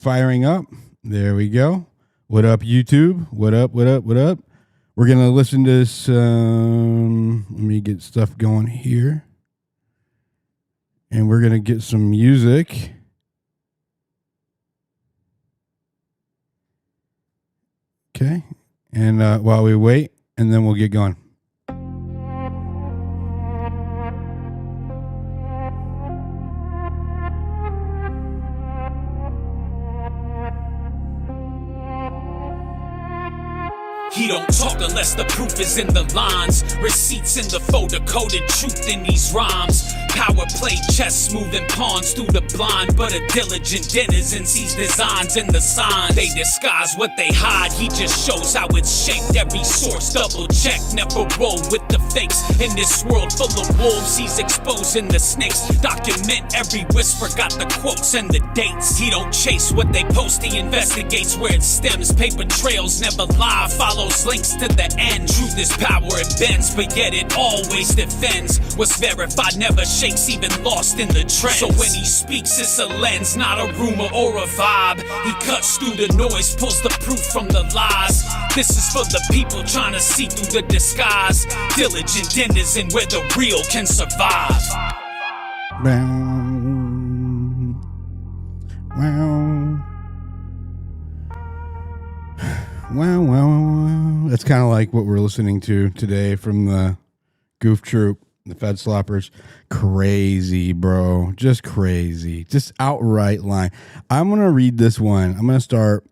firing up. There we go. What up, YouTube? What up, what up, what up? We're going to listen to some, let me get stuff going here. And we're going to get some music. Okay. And while we wait, and then we'll get going. He don't talk unless the proof is in the lines. Receipts in the photo-coded truth in these rhymes. Power play chess, moving pawns through the blind. But a diligent denizen sees designs in the signs. They disguise what they hide, he just shows how it's shaped. Every source double check, never roll with the fakes. In this world full of wolves, he's exposing the snakes. Document every whisper, got the quotes and the dates. He don't chase what they post, he investigates where it stems. Paper trails never lie, follows links to the end. Truth is power, it bends, but yet it always defends. What's verified never shakes, even lost in the trend. So when he speaks, it's a lens, not a rumor or a vibe. He cuts through the noise, pulls the proof from the lies. This is for the people trying to see through the disguise. Diligent denizen where the real can survive. Wow. That's kind of like what we're listening to today from the Goof Troop, the Fedsloppers. Crazy, bro. Just crazy. Just outright lying. I'm going to read this one. I'm going to start.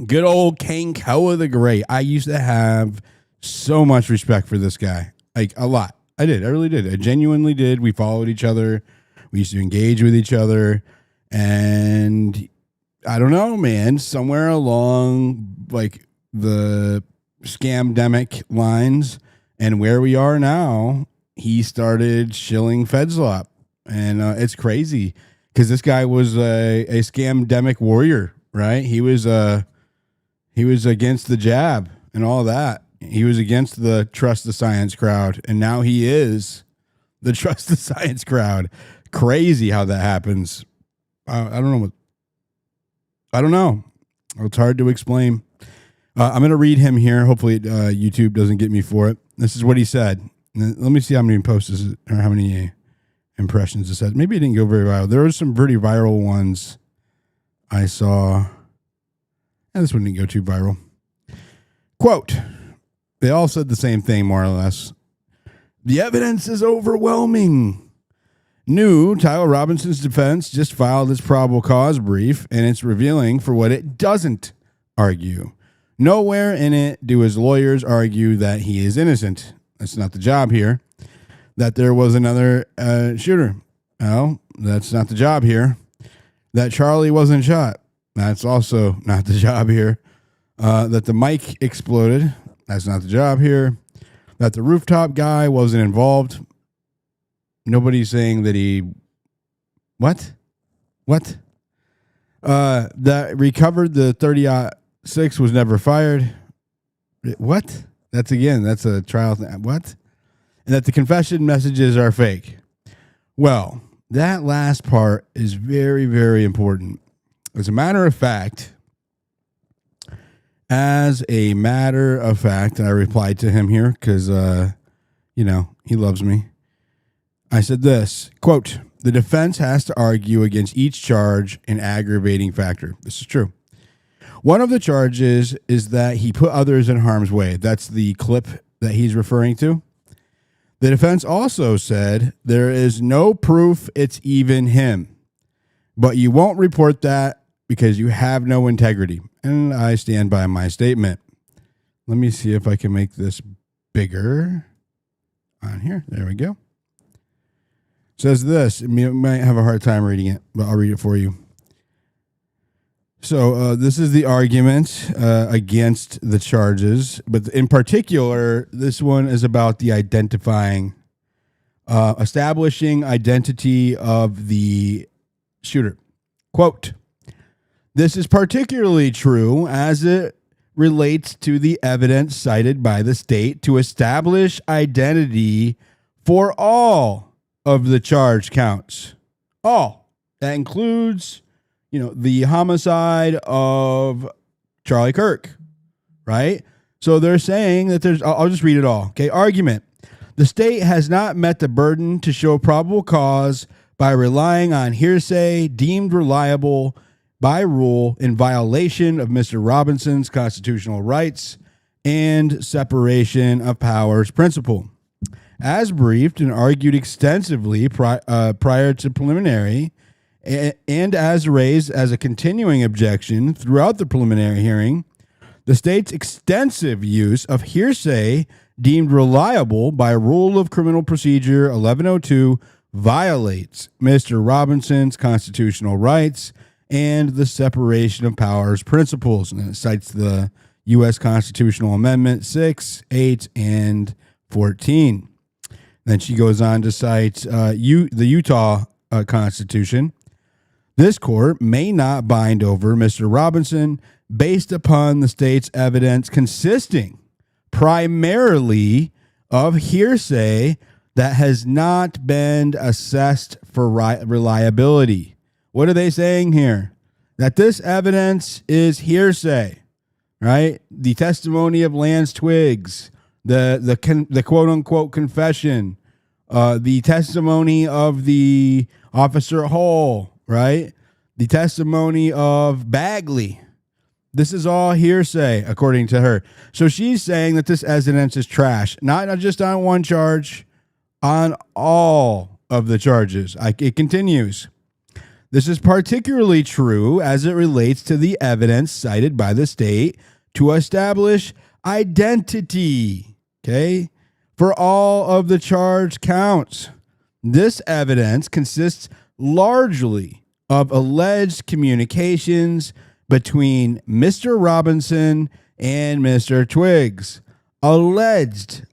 Good old Kankoa the Great. I used to have so much respect for this guy. Like, a lot. I did. I really did. I genuinely did. We followed each other. We used to engage with each other. And I don't know, man. Somewhere along, like, the scamdemic lines and where we are now, he started shilling Fedslop. And it's crazy because this guy was a scamdemic warrior, right? He was against the jab and all that. He was against the trust the science crowd. And now he is the trust the science crowd. Crazy how that happens. I don't know. It's hard to explain. I'm going to read him here. Hopefully YouTube doesn't get me for it. This is what he said. Let me see how many posts this is, or how many impressions this had. Maybe it didn't go very viral. There were some pretty viral ones I saw. And this one didn't go too viral. Quote, they all said the same thing, more or less. The evidence is overwhelming. New, Tyler Robinson's defense just filed its probable cause brief, and it's revealing for what it doesn't argue. Nowhere in it do his lawyers argue that he is innocent. That's not the job here. That there was another shooter. No, that's not the job here. That Charlie wasn't shot. That's also not the job here. That the mic exploded. That's not the job here. That the rooftop guy wasn't involved. Nobody's saying that he... What? That recovered the 30-06 was never fired. What? That's a trial thing. What? And that the confession messages are fake. Well, that last part is very, very important. As a matter of fact, and I replied to him here because, he loves me. I said this, quote, the defense has to argue against each charge an aggravating factor. This is true. One of the charges is that he put others in harm's way. That's the clip that he's referring to. The defense also said there is no proof it's even him, but you won't report that because you have no integrity. And I stand by my statement. Let me see if I can make this bigger on here. There we go. Says this. You might have a hard time reading it, but I'll read it for you. So this is the argument against the charges, but in particular, this one is about the establishing identity of the shooter. Quote, this is particularly true as it relates to the evidence cited by the state to establish identity for all of the charge counts. All. That includes the homicide of Charlie Kirk, right? So they're saying that I'll just read it all. Okay. Argument. The state has not met the burden to show probable cause by relying on hearsay deemed reliable by rule in violation of Mr. Robinson's constitutional rights and separation of powers principle. As briefed and argued extensively prior to preliminary, and as raised as a continuing objection throughout the preliminary hearing, the state's extensive use of hearsay deemed reliable by Rule of Criminal Procedure 1102 violates Mr. Robinson's constitutional rights and the separation of powers principles. And it cites the U.S. Constitutional Amendment 6, 8, and 14. Then she goes on to cite the Utah Constitution. This court may not bind over Mr. Robinson based upon the state's evidence consisting primarily of hearsay that has not been assessed for reliability. What are they saying here? That this evidence is hearsay, right? The testimony of Lance Twiggs, the quote unquote confession, the testimony of the Officer Hall, right? The testimony of Bagley. This is all hearsay, according to her. So she's saying that this evidence is trash, not just on one charge, on all of the charges. It continues. This is particularly true as it relates to the evidence cited by the state to establish identity, okay, for all of the charged counts. This evidence consists largely of alleged communications between Mr. Robinson and Mr. Twiggs. Alleged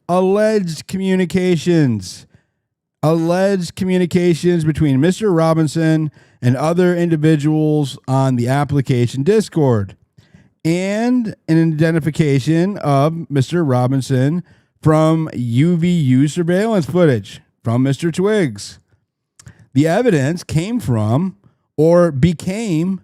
communications between Mr. Robinson and other individuals on the application Discord, and an identification of Mr. Robinson from UVU surveillance footage from Mr. Twiggs. The evidence came from or became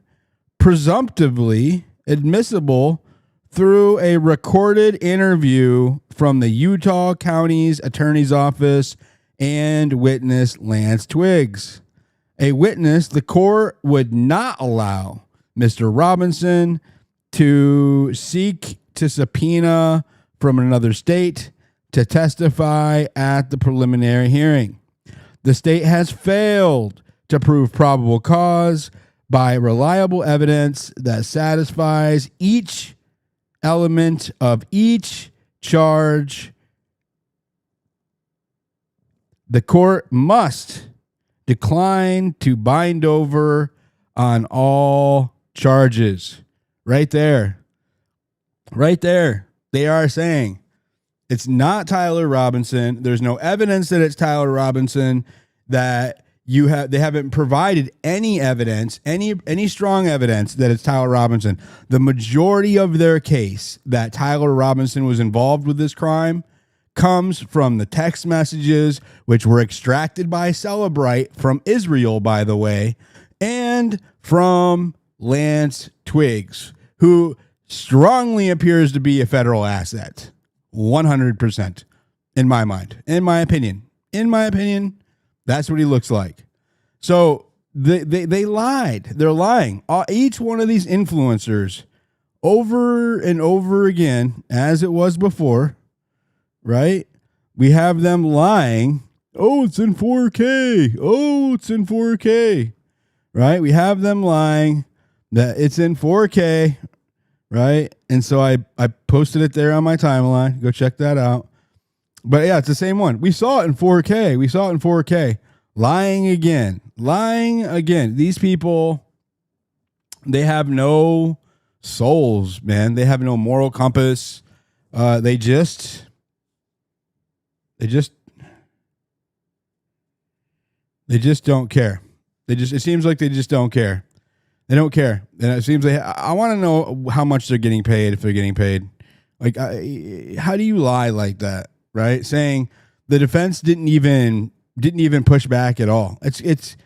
presumptively admissible through a recorded interview from the Utah County's Attorney's Office and witness Lance Twiggs. A witness the court would not allow Mr. Robinson to seek to subpoena from another state to testify at the preliminary hearing. The state has failed to prove probable cause by reliable evidence that satisfies each element of each charge. The court must decline to bind over on all charges. Right there. They are saying it's not Tyler Robinson. There's no evidence that it's Tyler Robinson, that they haven't provided any evidence, any strong evidence that it's Tyler Robinson. The majority of their case that Tyler Robinson was involved with this crime comes from the text messages, which were extracted by Celebrite from Israel, by the way, and from Lance Twiggs, who strongly appears to be a federal asset. 100% in my mind, in my opinion, that's what he looks like. So they lied. They're lying. Each one of these influencers over and over again, as it was before, right? We have them lying. Oh, it's in 4K. Right? We have them lying that it's in 4K. Right? And so I posted it there on my timeline. Go check that out. But yeah, it's the same one. We saw it in 4K. Lying again. These people, they have no souls, man. They have no moral compass. They just don't care. It seems like they just don't care. They don't care. And it seems like I want to know how much they're getting paid, if they're getting paid. Like, how do you lie like that? Right? Saying the defense didn't even push back at all. It's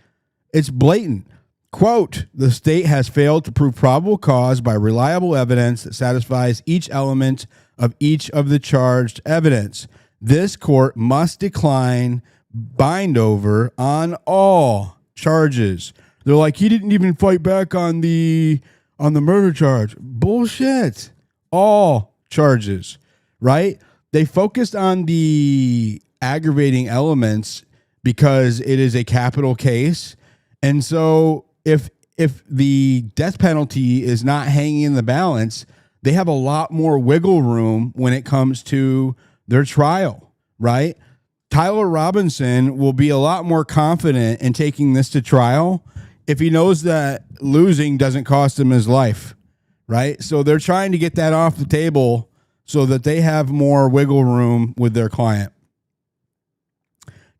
blatant. Quote, the state has failed to prove probable cause by reliable evidence that satisfies each element of each of the charged evidence. This court must decline bind over on all charges. They're like, he didn't even fight back on the murder charge. Bullshit. All charges, right? They focused on the aggravating elements because it is a capital case. And so if the death penalty is not hanging in the balance, they have a lot more wiggle room when it comes to their trial, right? Tyler Robinson will be a lot more confident in taking this to trial if he knows that losing doesn't cost him his life, right? So they're trying to get that off the table so that they have more wiggle room with their client.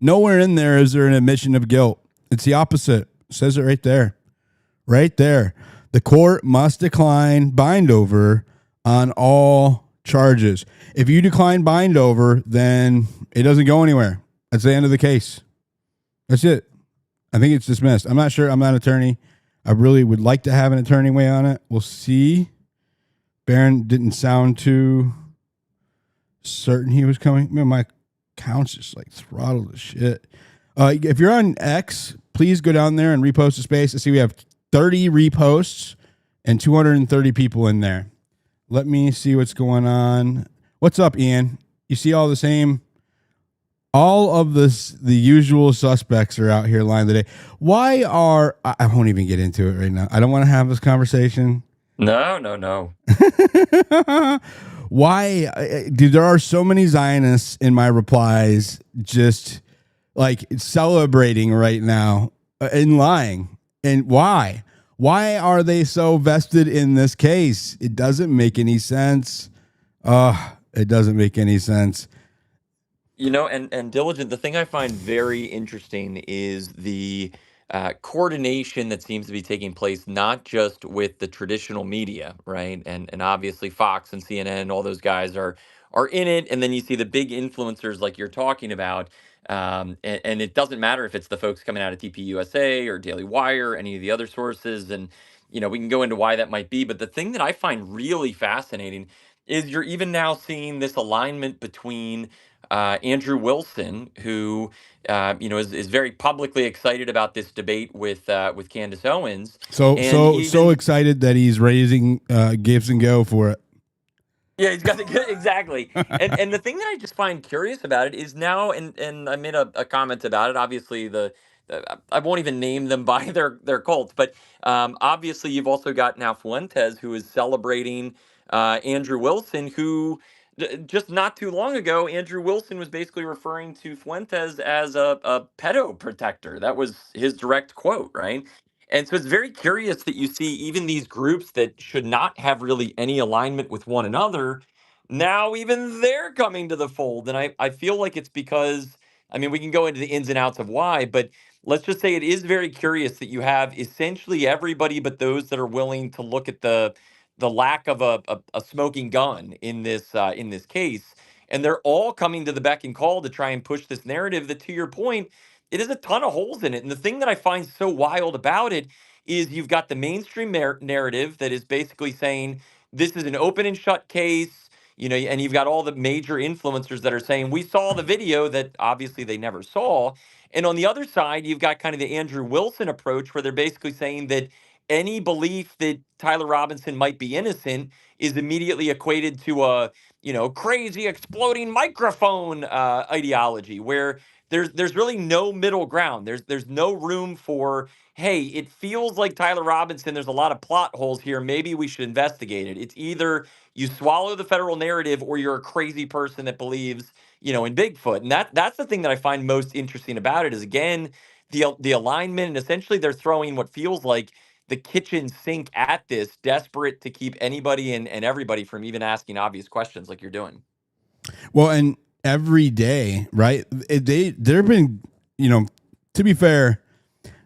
Nowhere in there is there an admission of guilt. It's the opposite. It says it right there. Right there. The court must decline bind over on all charges. If you decline bind over, then it doesn't go anywhere. That's the end of the case. That's it. I think it's dismissed. I'm not sure. I'm not an attorney. I really would like to have an attorney weigh on it. We'll see. Baron didn't sound too certain he was coming. Man, my count's just like throttled to shit. If you're on X, please go down there and repost the space. I see we have 30 reposts and 230 people in there. Let me see what's going on. What's up, Ian? You see all of the usual suspects are out here lying today. Why are, I won't even get into it right now. I don't want to have this conversation. No. Why, dude, there are so many Zionists in my replies just like celebrating right now and lying. And why? Why are they so vested in this case? It doesn't make any sense. It doesn't make any sense. You know, and Diligent, the thing I find very interesting is the coordination that seems to be taking place, not just with the traditional media, right? And obviously Fox and CNN, all those guys are in it. And then you see the big influencers like you're talking about. And it doesn't matter if it's the folks coming out of TPUSA or Daily Wire, any of the other sources. And, you know, we can go into why that might be. But the thing that I find really fascinating is you're even now seeing this alignment between Andrew Wilson, who is very publicly excited about this debate with Candace Owens. So excited that he's raising Gives and Go for it. Yeah, he's got to get exactly. And the thing that I just find curious about it is now, and I made a comment about it. Obviously, I won't even name them by their cults, but obviously you've also got now Fuentes, who is celebrating Andrew Wilson, who just not too long ago, Andrew Wilson was basically referring to Fuentes as a pedo protector. That was his direct quote, right? And so it's very curious that you see even these groups that should not have really any alignment with one another, now even they're coming to the fold. And I feel like it's because, I mean, we can go into the ins and outs of why, but let's just say it is very curious that you have essentially everybody but those that are willing to look at the lack of a smoking gun in this case. And they're all coming to the beck and call to try and push this narrative that, to your point, it has a ton of holes in it. And the thing that I find so wild about it is you've got the mainstream narrative that is basically saying this is an open and shut case, you know, and you've got all the major influencers that are saying we saw the video that obviously they never saw. And on the other side, you've got kind of the Andrew Wilson approach where they're basically saying that any belief that Tyler Robinson might be innocent is immediately equated to a, crazy exploding microphone ideology where there's really no middle ground. There's no room for, hey, it feels like Tyler Robinson, there's a lot of plot holes here. Maybe we should investigate it. It's either you swallow the federal narrative or you're a crazy person that believes, in Bigfoot. And that's the thing that I find most interesting about it is, again, the alignment, and essentially they're throwing what feels like the kitchen sink at this, desperate to keep anybody and everybody from even asking obvious questions like you're doing. Well, and every day, right? They've been, to be fair,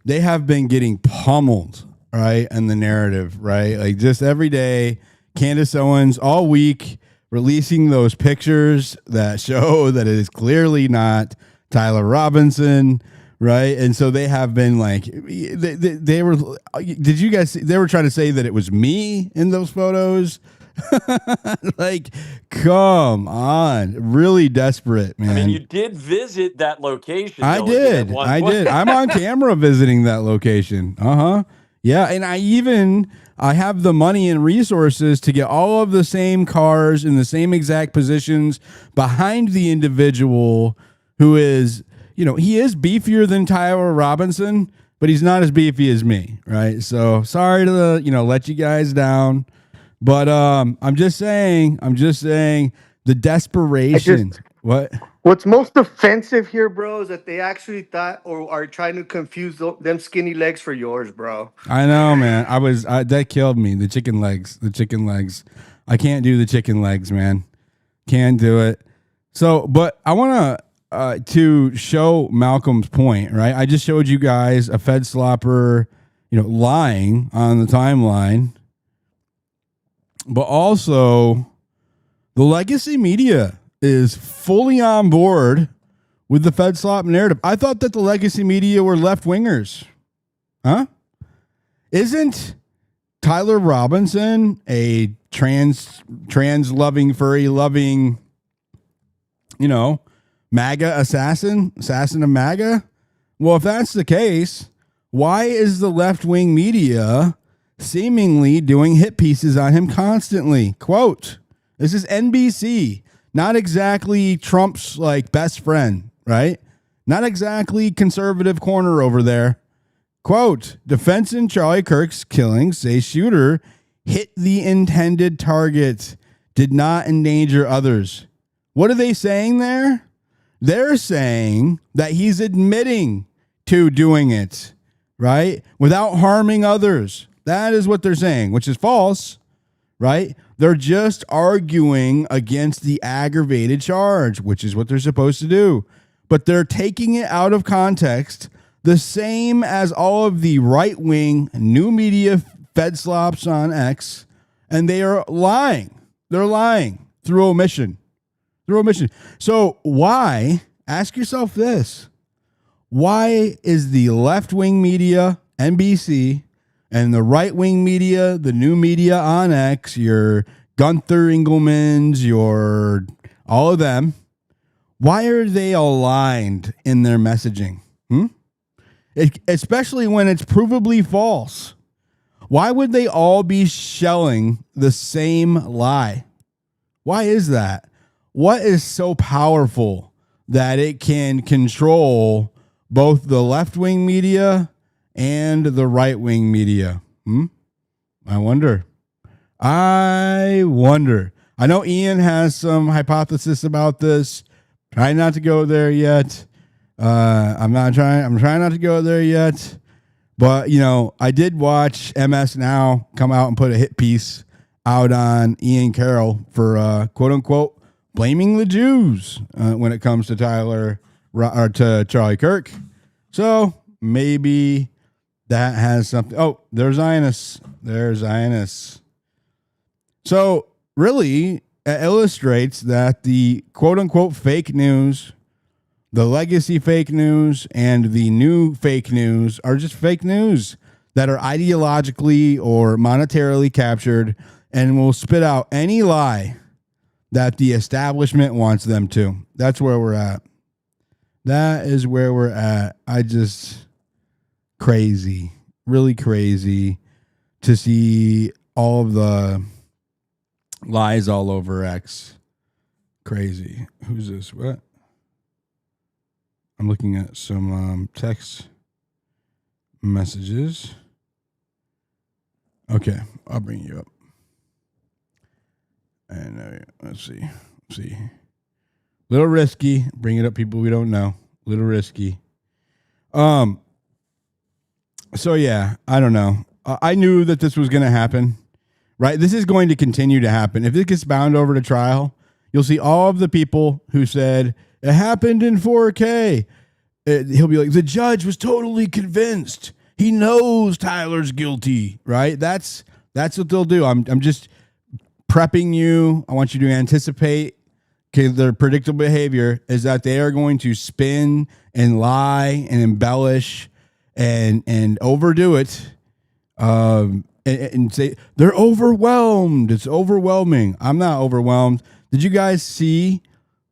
they have been getting pummeled, right? And the narrative, right? Like just every day, Candace Owens all week releasing those pictures that show that it is clearly not Tyler Robinson, right? And so they have been like, they were, did you guys see, they were trying to say that it was me in those photos? Like, come on, really desperate, man. I mean, you did visit that location. I though, did. at one I point. did. I'm on camera visiting that location. Yeah, and I have the money and resources to get all of the same cars in the same exact positions behind the individual who is, he is beefier than Tyler Robinson, but he's not as beefy as me, right? So sorry to let you guys down. But I'm just saying the desperation. What's most offensive here, bro, is that they actually thought or are trying to confuse them skinny legs for yours, bro. I know, man. That killed me. The chicken legs. I can't do the chicken legs, man. Can't do it. So, but I want to show Malcolm's point, right? I just showed you guys a Fedslopper, lying on the timeline. But also, the legacy media is fully on board with the Fedslop narrative. I thought that the legacy media were left-wingers. Huh? Isn't Tyler Robinson a trans-loving, furry-loving, MAGA assassin of MAGA? Well, if that's the case, why is the left-wing media seemingly doing hit pieces on him constantly? Quote, this is NBC, not exactly Trump's best friend, right? Not exactly conservative corner over there. Quote, defense in Charlie Kirk's killing say shooter hit the intended target, did not endanger others. What are they saying there? They're saying that he's admitting to doing it, right? Without harming others. That is what they're saying, which is false, right? They're just arguing against the aggravated charge, which is what they're supposed to do. But they're taking it out of context, the same as all of the right-wing new media Fedslops on X, and they are lying. They're lying through omission. So why, ask yourself this, why is the left-wing media, NBC, and the right-wing media, the new media on X, your Gunther Engelmans, your all of them, why are they aligned in their messaging? Especially when it's provably false. Why would they all be shelling the same lie? Why is that? What is so powerful that it can control both the left-wing media and the right-wing media? I wonder. I know Ian has some hypothesis about this. Try not to go there yet. I'm trying not to go there yet. But, I did watch MS Now come out and put a hit piece out on Ian Carroll for, quote unquote, blaming the Jews when it comes to or to Charlie Kirk. So maybe that has something. Oh, there's Zionists. So really, it illustrates that the quote unquote fake news, the legacy fake news, and the new fake news are just fake news that are ideologically or monetarily captured and will spit out any lie that the establishment wants them to. That's where we're at. That is where we're at. Crazy, really crazy to see all of the lies all over X. Crazy. Who's this? What? I'm looking at some text messages. Okay, I'll bring you up. And let's see. Little risky. Bring it up, people we don't know. Little risky. So yeah, I don't know. I knew that this was going to happen, right? This is going to continue to happen. If it gets bound over to trial, you'll see all of the people who said it happened in 4K. He'll be like, the judge was totally convinced. He knows Tyler's guilty, right? That's what they'll do. I'm just prepping you. I want you to anticipate Okay, their predictable behavior is that they are going to spin and lie and embellish and overdo it, and say they're overwhelmed. It's overwhelming. I'm not overwhelmed. Did you guys see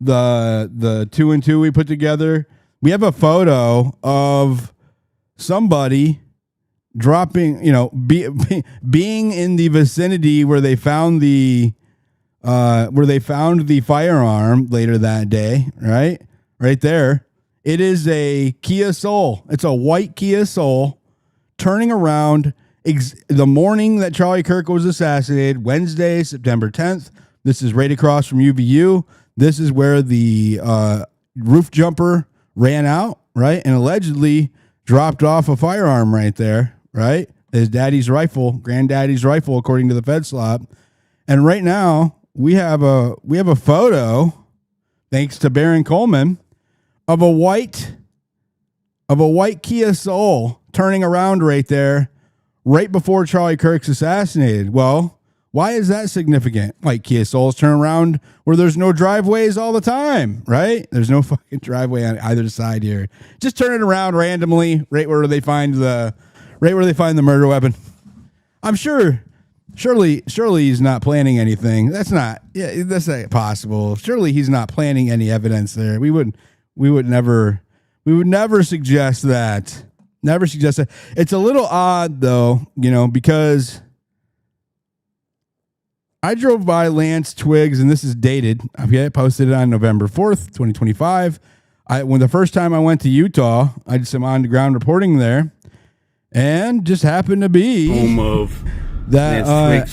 the 2 and 2 we put together? We have a photo of somebody dropping, being in the vicinity where they found the firearm later that day, right there. It is a Kia Soul. It's a white Kia Soul turning around the morning that Charlie Kirk was assassinated, Wednesday, September 10th. This is right across from UVU. This is where the roof jumper ran out, right? And allegedly dropped off a firearm right there, right? His daddy's rifle, granddaddy's rifle, according to the Fedslop. And right now, we have a photo, thanks to Baron Coleman, of a white Kia Soul turning around right there, right before Charlie Kirk's assassinated. Well, why is that significant? Like, Kia Souls turn around where there's no driveways all the time, right? There's no fucking driveway on either side here. Just turn it around randomly, right where they find the murder weapon. I'm sure. Surely he's not planning anything. That's not possible. Surely he's not planning any evidence there. We would never suggest that. Never suggest that. It's a little odd though, because I drove by Lance Twiggs, and this is dated. I posted it on November 4th, 2025. When the first time I went to Utah, I did some on the ground reporting there, and just happened to be home of that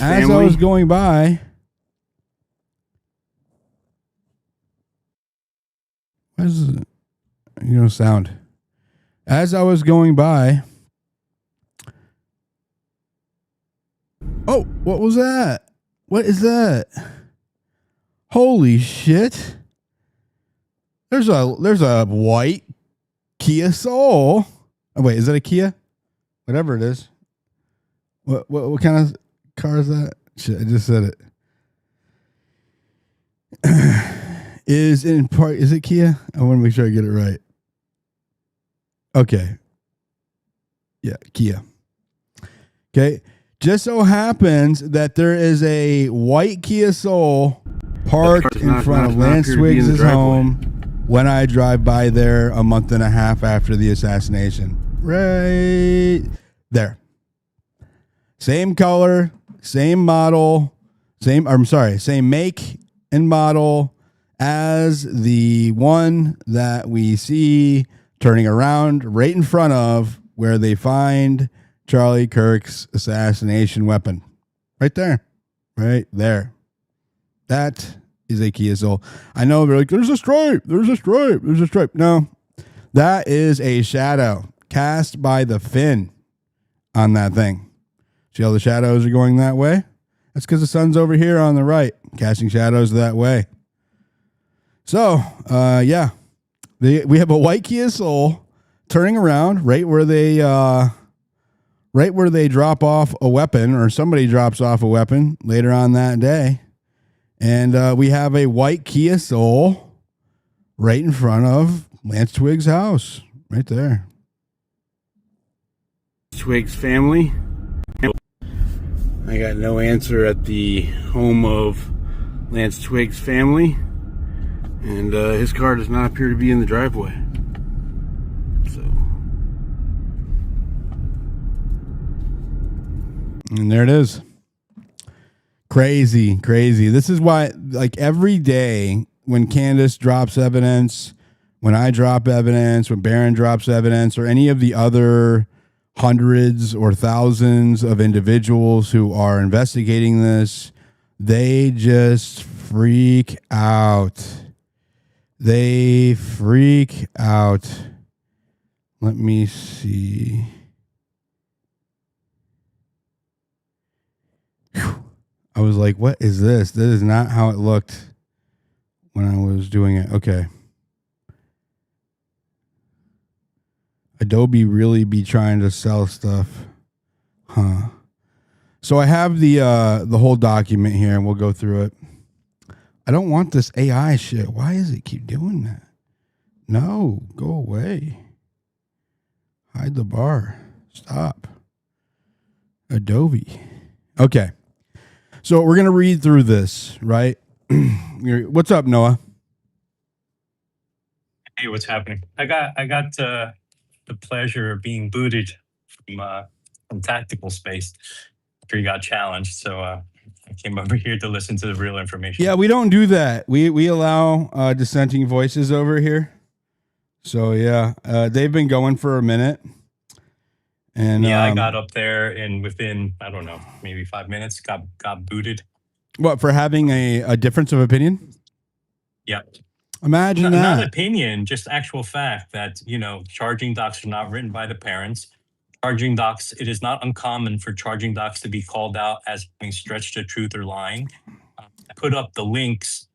as I was going by, what is it? Sound. As I was going by, oh, what was that? What is that? Holy shit! There's a white Kia Soul. Oh wait, is that a Kia? Whatever it is. What kind of car is that? Shit, I just said it. Is it Kia? I want to make sure I get it right. Okay. Yeah, Kia. Okay. Just so happens that there is a white Kia Soul parked in front of Lance Twiggs' home when I drive by there a month and a half after the assassination. Right there. Same color, same model, same make and model as the one that we see turning around right in front of where they find Charlie Kirk's assassination weapon. Right there. Right there. That is a Kia Soul. I know they're like, there's a stripe. No, that is a shadow cast by the fin on that thing. See how the shadows are going that way? That's because the sun's over here on the right, casting shadows that way. So, yeah. We have a white Kia Soul turning around right where they drop off a weapon, or somebody drops off a weapon later on that day. And we have a white Kia Soul right in front of Lance Twiggs' house. Right there. Twiggs family. I got no answer at the home of Lance Twiggs family. And his car does not appear to be in the driveway. So. And there it is. Crazy. This is why, like, every day when Candace drops evidence, when I drop evidence, when Baron drops evidence, or any of the other hundreds or thousands of individuals who are investigating this, they just freak out. They freak out. Let me see. Whew. I was like, what is this? This is not how it looked when I was doing it. Okay. Adobe really be trying to sell stuff. So I have the whole document here, and we'll go through it. I don't want this AI shit. Why does it keep doing that? No, go away. Hide the bar. Stop. Adobe. Okay. So we're going to read through this, right? What's up, Noah? Hey, what's happening? I got the pleasure of being booted from tactical space after you got challenged. So I came over here to listen to the real information. Yeah, we don't do that. We allow dissenting voices over here. So yeah, they've been going for a minute. And yeah, I got up there and within, I don't know, maybe 5 minutes, got booted. What, for having a difference of opinion? Yeah. Imagine that. Not opinion, just actual fact that, charging docks are not written by the parents. Charging docks, it is not uncommon for charging docks to be called out as being stretched to truth or lying. I put up the links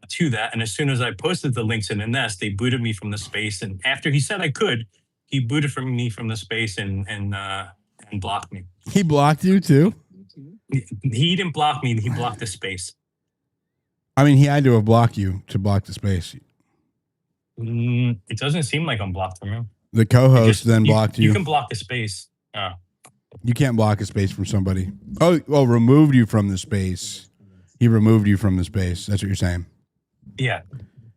to that, and as soon as I posted the links in the nest, they booted me from the space. And after he said I could, he booted from me from the space and blocked me. He blocked you too? He didn't block me. He blocked the space. I mean, he had to have blocked you to block the space. It doesn't seem like I'm blocked from him. The co-host then blocked you. You can block a space. You can't block a space from somebody. Oh, well, removed you from the space. He removed you from the space. That's what you're saying. Yeah.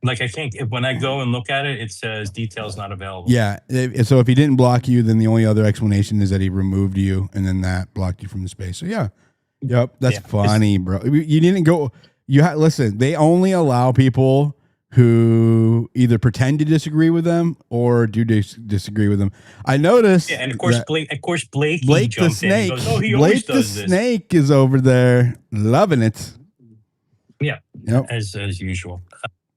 Like, I think when I go and look at it, it says details not available. Yeah. So if he didn't block you, then the only other explanation is that he removed you, and then that blocked you from the space. So yeah. Yep. That's funny, bro. You didn't go. Listen, they only allow people who either pretend to disagree with them or do disagree with them. I noticed. Yeah, and of course, Blake the snake. Goes, oh, he Blake the snake is over there loving it. Yeah. Yep. As usual.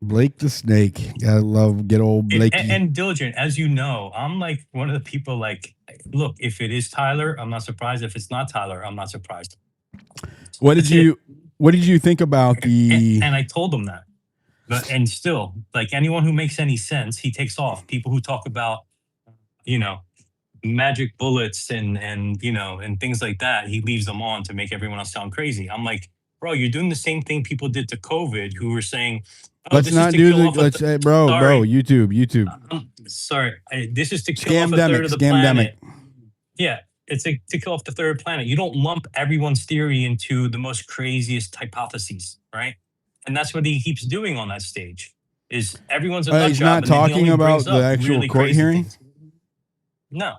Blake the snake. Gotta love good old Blake. And diligent, as you know, I'm like one of the people. Like, look, if it is Tyler, I'm not surprised. If it's not Tyler, I'm not surprised. What did you think about the? And I told him that. But and still, like anyone who makes any sense, he takes off. People who talk about, magic bullets and things like that, he leaves them on to make everyone else sound crazy. I'm like, bro, you're doing the same thing people did to COVID, who were saying, let's not do the. Let's say, bro, YouTube. Sorry, this is to kill off a third of the planet. Yeah, it's to kill off the third planet. You don't lump everyone's theory into the most craziest hypotheses, right? And that's what he keeps doing on that stage. Is everyone's a nut he's job, not talking about the actual really court hearing? Things. No.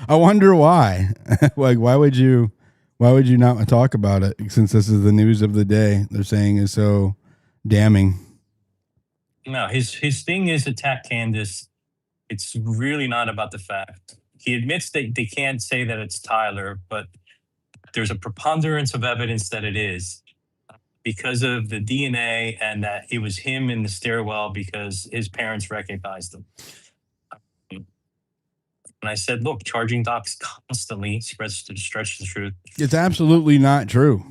I wonder why. Like, why would you not talk about it, since this is the news of the day? They're saying is so damning. No, his thing is attack Candace. It's really not about the fact. He admits that they can't say that it's Tyler, but there's a preponderance of evidence that it is, because of the DNA and that it was him in the stairwell because his parents recognized him. And I said, look, charging docks constantly stretch the truth. It's absolutely not true.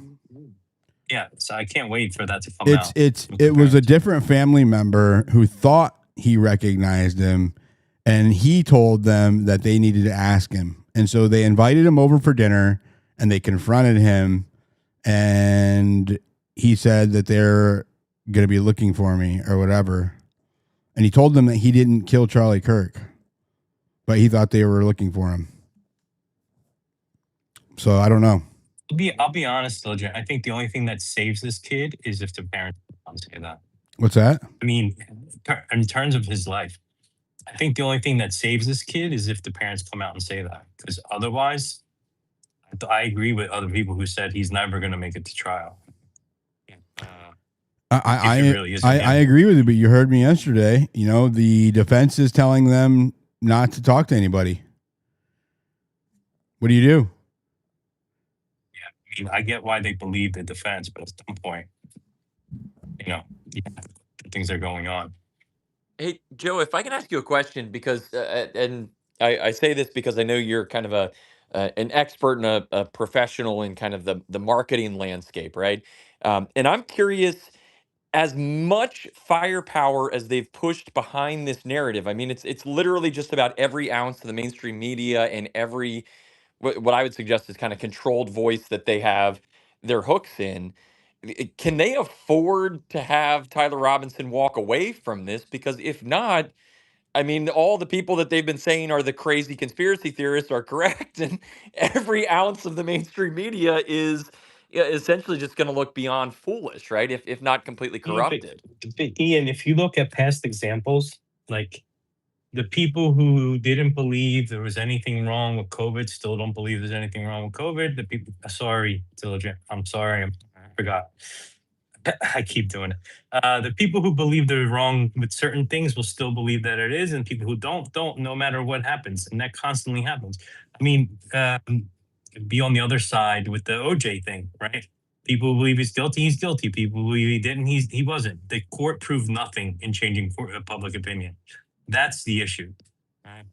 Yeah, so I can't wait for that to come out. It was a different family member who thought he recognized him, and he told them that they needed to ask him. And so they invited him over for dinner, and they confronted him, and he said that they're going to be looking for me or whatever. And he told them that he didn't kill Charlie Kirk, but he thought they were looking for him. So I don't know. I'll be honest, Diligent. I think the only thing that saves this kid is if the parents don't say that. What's that? I mean, in terms of his life, I think the only thing that saves this kid is if the parents come out and say that. Because otherwise, I agree with other people who said he's never going to make it to trial. I agree with you, but you heard me yesterday. The defense is telling them not to talk to anybody. What do you do? Yeah, I get why they believe the defense, but at some point, things are going on. Hey, Joe, if I can ask you a question, because and I say this because I know you're kind of an expert and a professional in kind of the marketing landscape, right? And I'm curious, as much firepower as they've pushed behind this narrative. I mean, it's literally just about every ounce of the mainstream media and every what I would suggest is kind of controlled voice that they have their hooks in. can they afford to have Tyler Robinson walk away from this? Because if not, I mean, all the people that they've been saying are the crazy conspiracy theorists are correct, and every ounce of the mainstream media is essentially just going to look beyond foolish, right? If not completely Yeah, corrupted. but Ian, if you look at past examples, like the people who didn't believe there was anything wrong with COVID still don't believe there's anything wrong with COVID. The people, sorry, Diligent, I'm sorry, I forgot. I keep doing it. The people who believe they're wrong with certain things will still believe that it is, and people who don't, no matter what happens, and that constantly happens. I mean, be on the other side with the OJ thing, right? People believe he's guilty, he's guilty. People believe he didn't, he wasn't. The court proved nothing in changing public opinion. That's the issue. Right?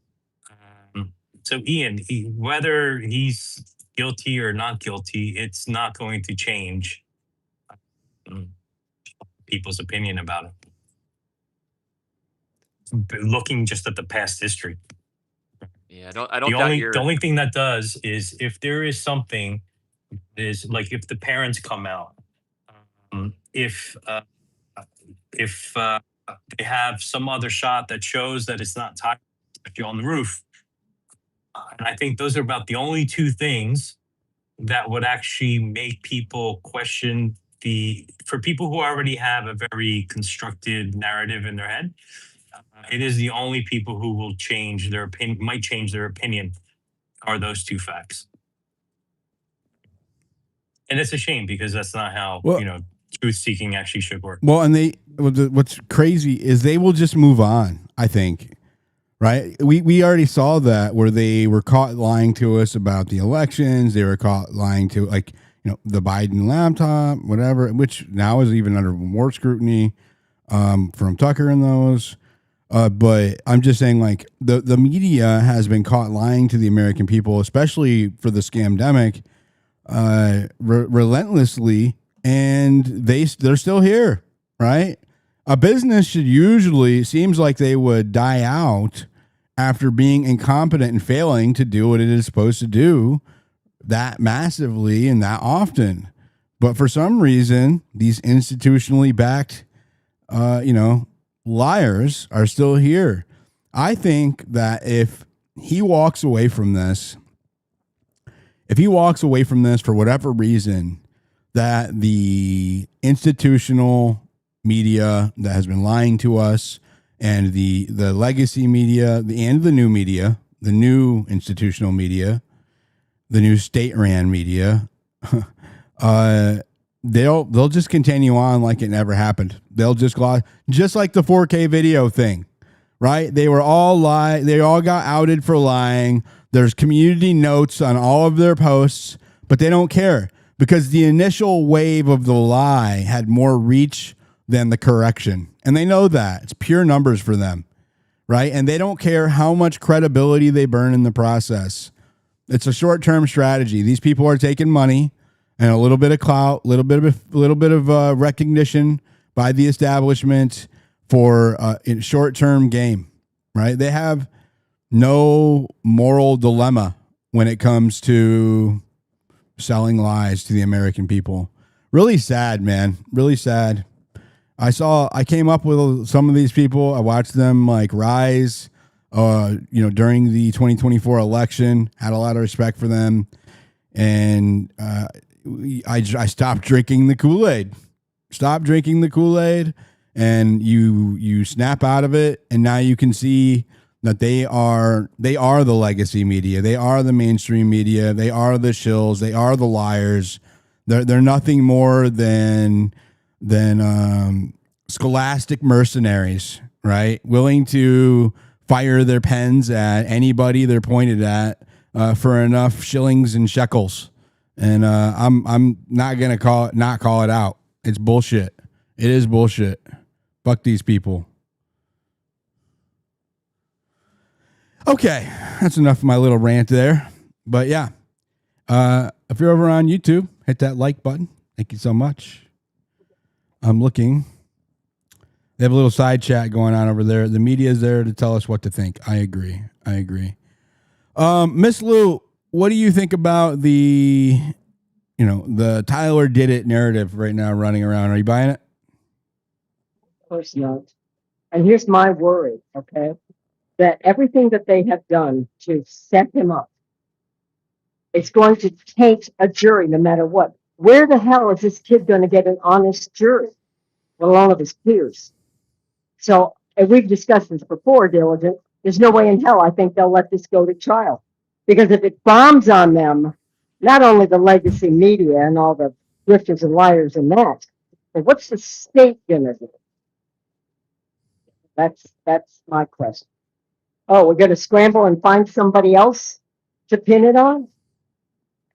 So Ian, whether he's guilty or not guilty, it's not going to change people's opinion about it. Looking just at the past history. Yeah, I don't doubt the only thing that does is if there is something is like if the parents come out, if they have some other shot that shows that it's not tied on the roof, and I think those are about the only two things that would actually make people question for people who already have a very constructed narrative in their head. It is the only people who will change their opinion, might change their opinion, are those two facts. And it's a shame because that's not how, truth seeking actually should work. Well, and what's crazy is they will just move on, I think. Right? We already saw that where they were caught lying to us about the elections. They were caught lying to, the Biden laptop, whatever, which now is even under more scrutiny from Tucker and those. But I'm just saying, like, the media has been caught lying to the American people, especially for the scamdemic, relentlessly, and they're still here, right? A business should usually, seems like they would die out after being incompetent and failing to do what it is supposed to do that massively and that often. But for some reason, these institutionally backed, liars are still here. I think that if he walks away from this for whatever reason, that the institutional media that has been lying to us and the legacy media, and the new media, the new institutional media, the new state-ran media, they'll just continue on like it never happened. They'll just like the 4K video thing, right? They all got outed for lying. There's community notes on all of their posts, but they don't care because the initial wave of the lie had more reach than the correction. And they know that. It's pure numbers for them, right? And they don't care how much credibility they burn in the process. It's a short-term strategy. These people are taking money and a little bit of clout, a little bit of recognition by the establishment for a short-term game, right? They have no moral dilemma when it comes to selling lies to the American people. Really sad, man. Really sad. I came up with some of these people. I watched them like rise, during the 2024 election. Had a lot of respect for them, and I stopped drinking the Kool-Aid. Stop drinking the Kool-Aid, and you snap out of it, and now you can see that they are the legacy media. They are the mainstream media. They are the shills. They are the liars. They're nothing more than scholastic mercenaries, right? Willing to fire their pens at anybody they're pointed at for enough shillings and shekels. And I'm not gonna call it out. It's bullshit. It is bullshit. Fuck these people. Okay, that's enough of my little rant there. But yeah, if you're over on YouTube, hit that like button. Thank you so much. I'm looking. They have a little side chat going on over there. The media is there to tell us what to think. I agree. Miss Lou, what do you think about the, the Tyler did it narrative right now running around. Are you buying it? Of course not. And here's my worry, okay? That everything that they have done to set him up, it's going to taint a jury no matter what. Where the hell is this kid going to get an honest jury, let alone of his peers? So, and we've discussed this before, Diligent, there's no way in hell I think they'll let this go to trial. Because if it bombs on them, not only the legacy media and all the grifters and liars and that, but what's the state gonna do? That's my question. Oh, we're gonna scramble and find somebody else to pin it on?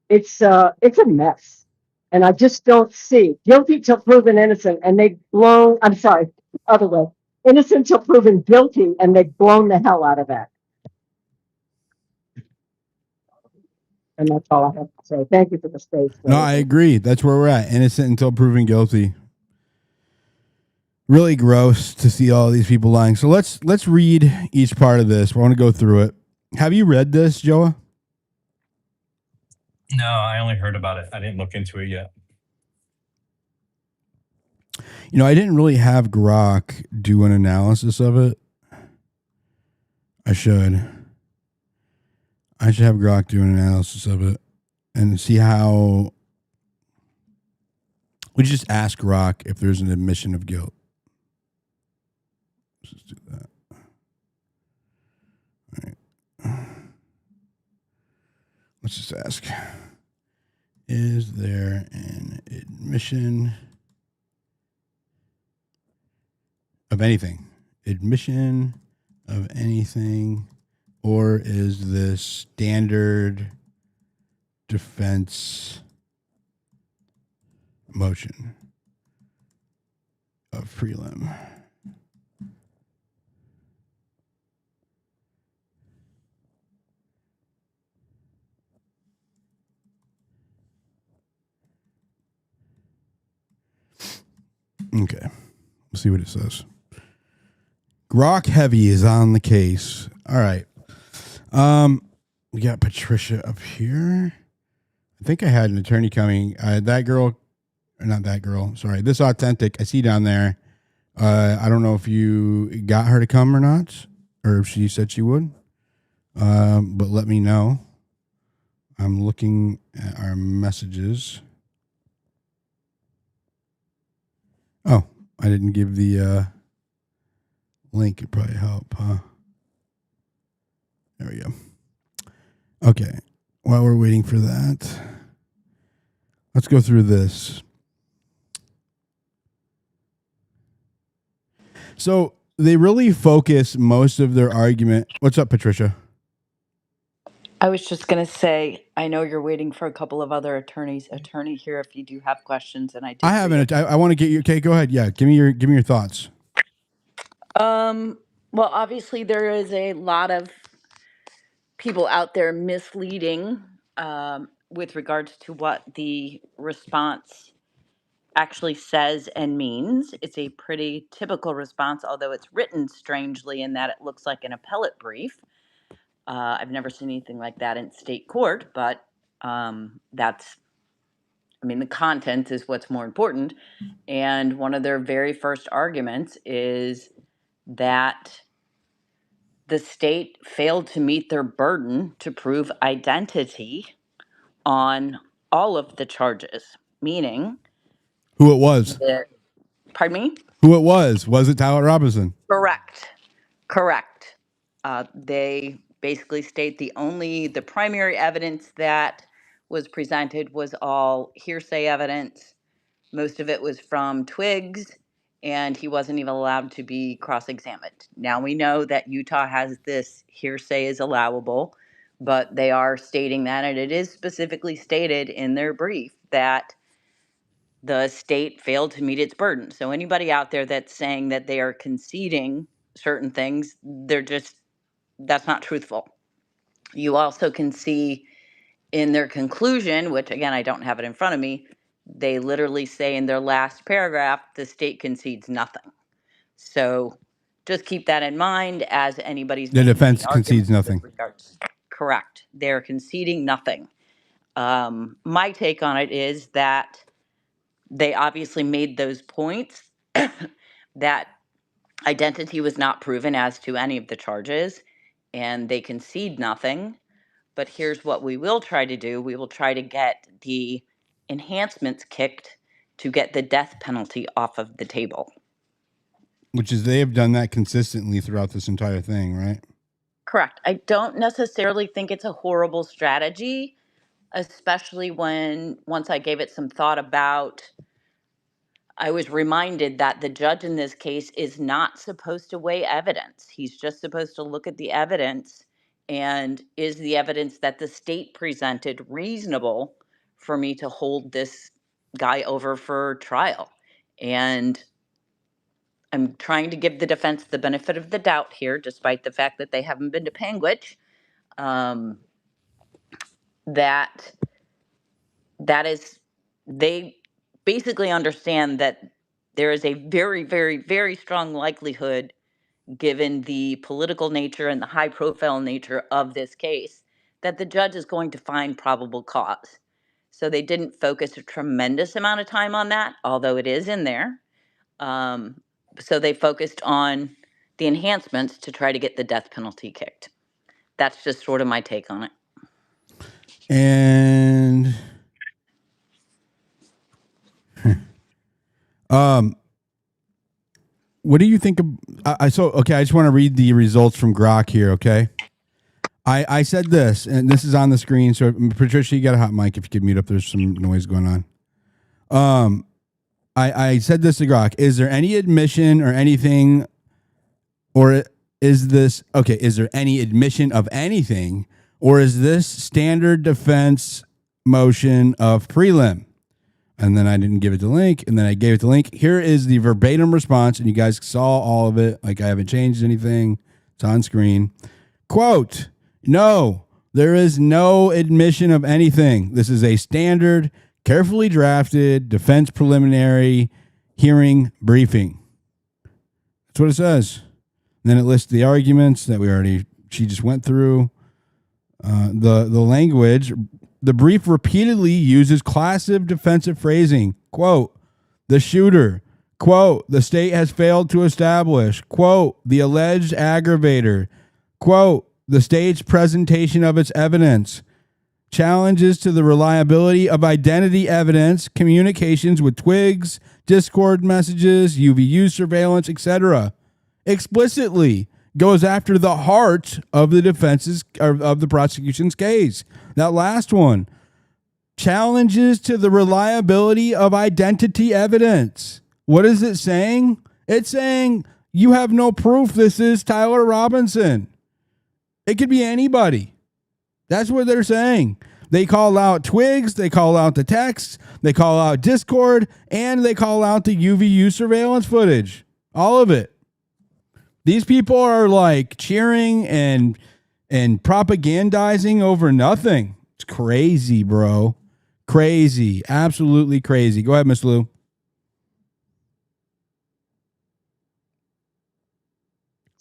It's a mess. And I just don't see guilty till proven innocent, and they've blown, I'm sorry, other way. Innocent till proven guilty, and they've blown the hell out of that. And that's all I have to say. Thank you for the space. No, I agree. That's where we're at. Innocent until proven guilty. Really gross to see all these people lying. So let's read each part of this. I want to go through it. Have you read this, Joa? No, I only heard about it. I didn't look into it yet. I didn't really have Grok do an analysis of it. I should have Grok do an analysis of it and see how. We just ask Grok if there's an admission of guilt. Let's just do that. All right. Let's just ask. Is there an admission of anything? Admission of anything, or is this standard defense motion of prelim? Okay, we'll see what it says. Grok Heavy is on the case. All right. We got Patricia up here. I think I had an attorney coming. That girl, or not that girl, sorry. This Authentic, I see down there. I don't know if you got her to come or not, or if she said she would. But let me know. I'm looking at our messages. Oh, I didn't give the link. It'd probably help, huh? There we go. Okay. While we're waiting for that, let's go through this. So they really focus most of their argument. What's up, Patricia? I was just going to say, I know you're waiting for a couple of other attorneys. Attorney here, if you do have questions, and I haven't. I want to get you. Okay, go ahead. Yeah, give me your thoughts. Well, obviously there is a lot of people out there misleading with regards to what the response actually says and means. It's a pretty typical response, although it's written strangely in that it looks like an appellate brief. I've never seen anything like that in state court, but the content is what's more important. And one of their very first arguments is that the state failed to meet their burden to prove identity on all of the charges, meaning who it was. Pardon me? Who it was. Was it Tyler Robinson? Correct. They basically state the primary evidence that was presented was all hearsay evidence. Most of it was from Twiggs, and he wasn't even allowed to be cross-examined. Now we know that Utah has this hearsay is allowable, but they are stating that, and it is specifically stated in their brief that the state failed to meet its burden. So anybody out there that's saying that they are conceding certain things, that's not truthful. You also can see in their conclusion, which again, I don't have it in front of me, they literally say in their last paragraph, the state concedes nothing. So just keep that in mind as anybody's. The defense concedes nothing. Correct. They're conceding nothing. My take on it is that they obviously made those points that identity was not proven as to any of the charges, and they concede nothing. But here's what we will try to do. We will try to get the enhancements kicked to get the death penalty off of the table. Which is they have done that consistently throughout this entire thing, right? Correct. I don't necessarily think it's a horrible strategy, especially when once I gave it some thought about, I was reminded that the judge in this case is not supposed to weigh evidence. He's just supposed to look at the evidence, and is the evidence that the state presented reasonable for me to hold this guy over for trial? And I'm trying to give the defense the benefit of the doubt here, despite the fact that they haven't been to Panguitch. That is, they basically understand that there is a very, very, very strong likelihood, given the political nature and the high profile nature of this case, that the judge is going to find probable cause. So they didn't focus a tremendous amount of time on that, although it is in there. So they focused on the enhancements to try to get the death penalty kicked. That's just sort of my take on it. And what do you think of I just want to read the results from Grok here, okay? I said this, and this is on the screen, so Patricia, you got a hot mic if you could mute up, there's some noise going on. I said this to Grok. Is there any admission or anything, or is there any admission of anything, or is this standard defense motion of prelim? And then I didn't give it the link, and then I gave it the link. Here is the verbatim response, and you guys saw all of it. Like, I haven't changed anything. It's on screen. Quote, no, there is no admission of anything. This is a standard, carefully drafted defense preliminary hearing briefing. That's what it says. And then it lists the arguments that she just went through. The language, the brief repeatedly uses classic defensive phrasing. Quote, the shooter. Quote, the state has failed to establish. Quote, the alleged aggravator. Quote, the state's presentation of its evidence. Challenges to the reliability of identity evidence, communications with twigs, Discord messages, UVU surveillance, etc. Explicitly goes after the heart of the defense's of the prosecution's case. That last one, challenges to the reliability of identity evidence. What is it saying? It's saying you have no proof this is Tyler Robinson. It could be anybody. That's what they're saying. They call out twigs, they call out the text, they call out Discord, and they call out the UVU surveillance footage. All of it. These people are like cheering and propagandizing over nothing. It's crazy, bro. Crazy. Absolutely crazy. Go ahead, Miss Lou.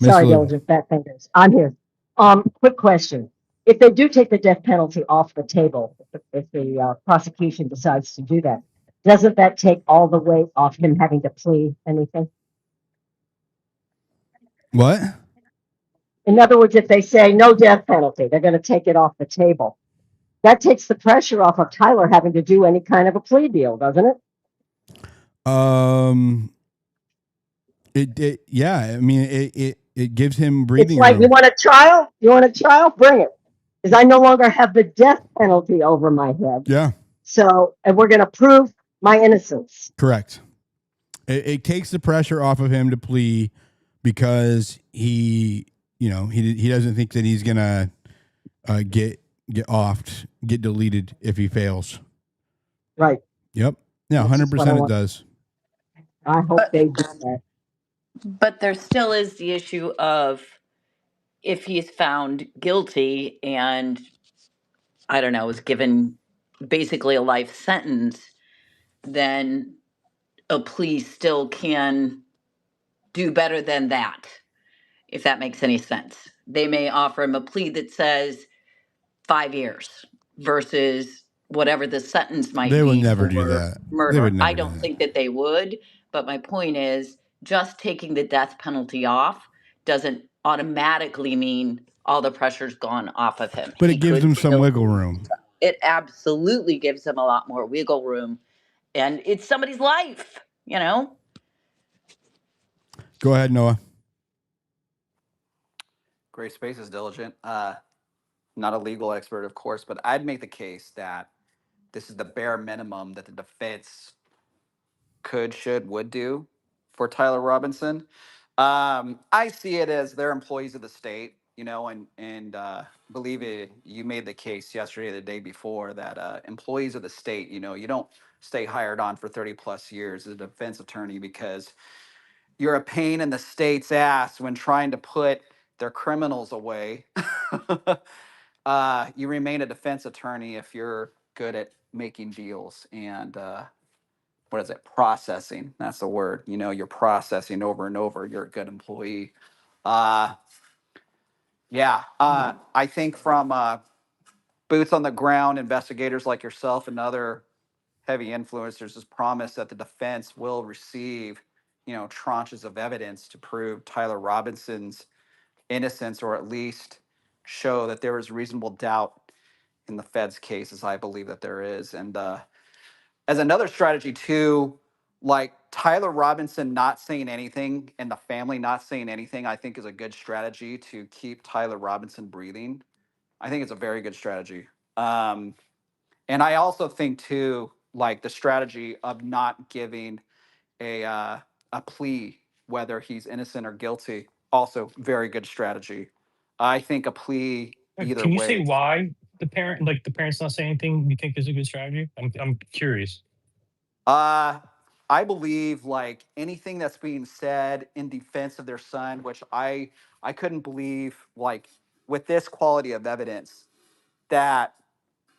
Sorry, Diligent Fat Fingers. I'm here. Quick question. If they do take the death penalty off the table, if the prosecution decides to do that, doesn't that take all the weight off him having to plead anything? What? In other words, if they say no death penalty, they're going to take it off the table. That takes the pressure off of Tyler having to do any kind of a plea deal, doesn't it? Yeah. I mean, it gives him breathing It's like, room. you want a trial? You want a trial? Bring it. Because I no longer have the death penalty over my head. Yeah. So, and we're going to prove my innocence. Correct. It takes the pressure off of him to plea because he doesn't think that he's gonna get deleted if he fails. Right. Yep. Yeah, 100% it does. I hope they do that. But there still is the issue of, if he's found guilty and, I don't know, is given basically a life sentence, then a plea still can do better than that, if that makes any sense. They may offer him a plea that says 5 years versus whatever the sentence might They would be never do for that. They would murder. I never do don't that. think that they would, but my point is just taking the death penalty off doesn't automatically mean all the pressure's gone off of him. But it He gives could them some still, wiggle room. it absolutely gives him a lot more wiggle room. And it's somebody's life, you know? Go ahead, Noah. Gray Space is diligent. Not a legal expert, of course, but I'd make the case that this is the bare minimum that the defense could, should, would do for Tyler Robinson. I see it as they're employees of the state, and believe it, you made the case yesterday or the day before that employees of the state, you don't stay hired on for 30 plus years as a defense attorney because you're a pain in the state's ass when trying to put their criminals away. You remain a defense attorney if you're good at making deals and what is it? Processing. That's the word. You're processing over and over. You're a good employee. Uh, yeah. I think from boots on the ground investigators like yourself and other heavy influencers is promise that the defense will receive, tranches of evidence to prove Tyler Robinson's innocence or at least show that there is reasonable doubt in the Fed's case, as I believe that there is. And as another strategy too, like Tyler Robinson not saying anything and the family not saying anything, I think is a good strategy to keep Tyler Robinson breathing. I think it's a very good strategy. And I also think too, like the strategy of not giving a plea, whether he's innocent or guilty, also very good strategy. I think a plea either Can you say way. why the parents not saying anything you think is a good strategy? I'm curious. Uh, I believe like anything that's being said in defense of their son, which I couldn't believe like with this quality of evidence that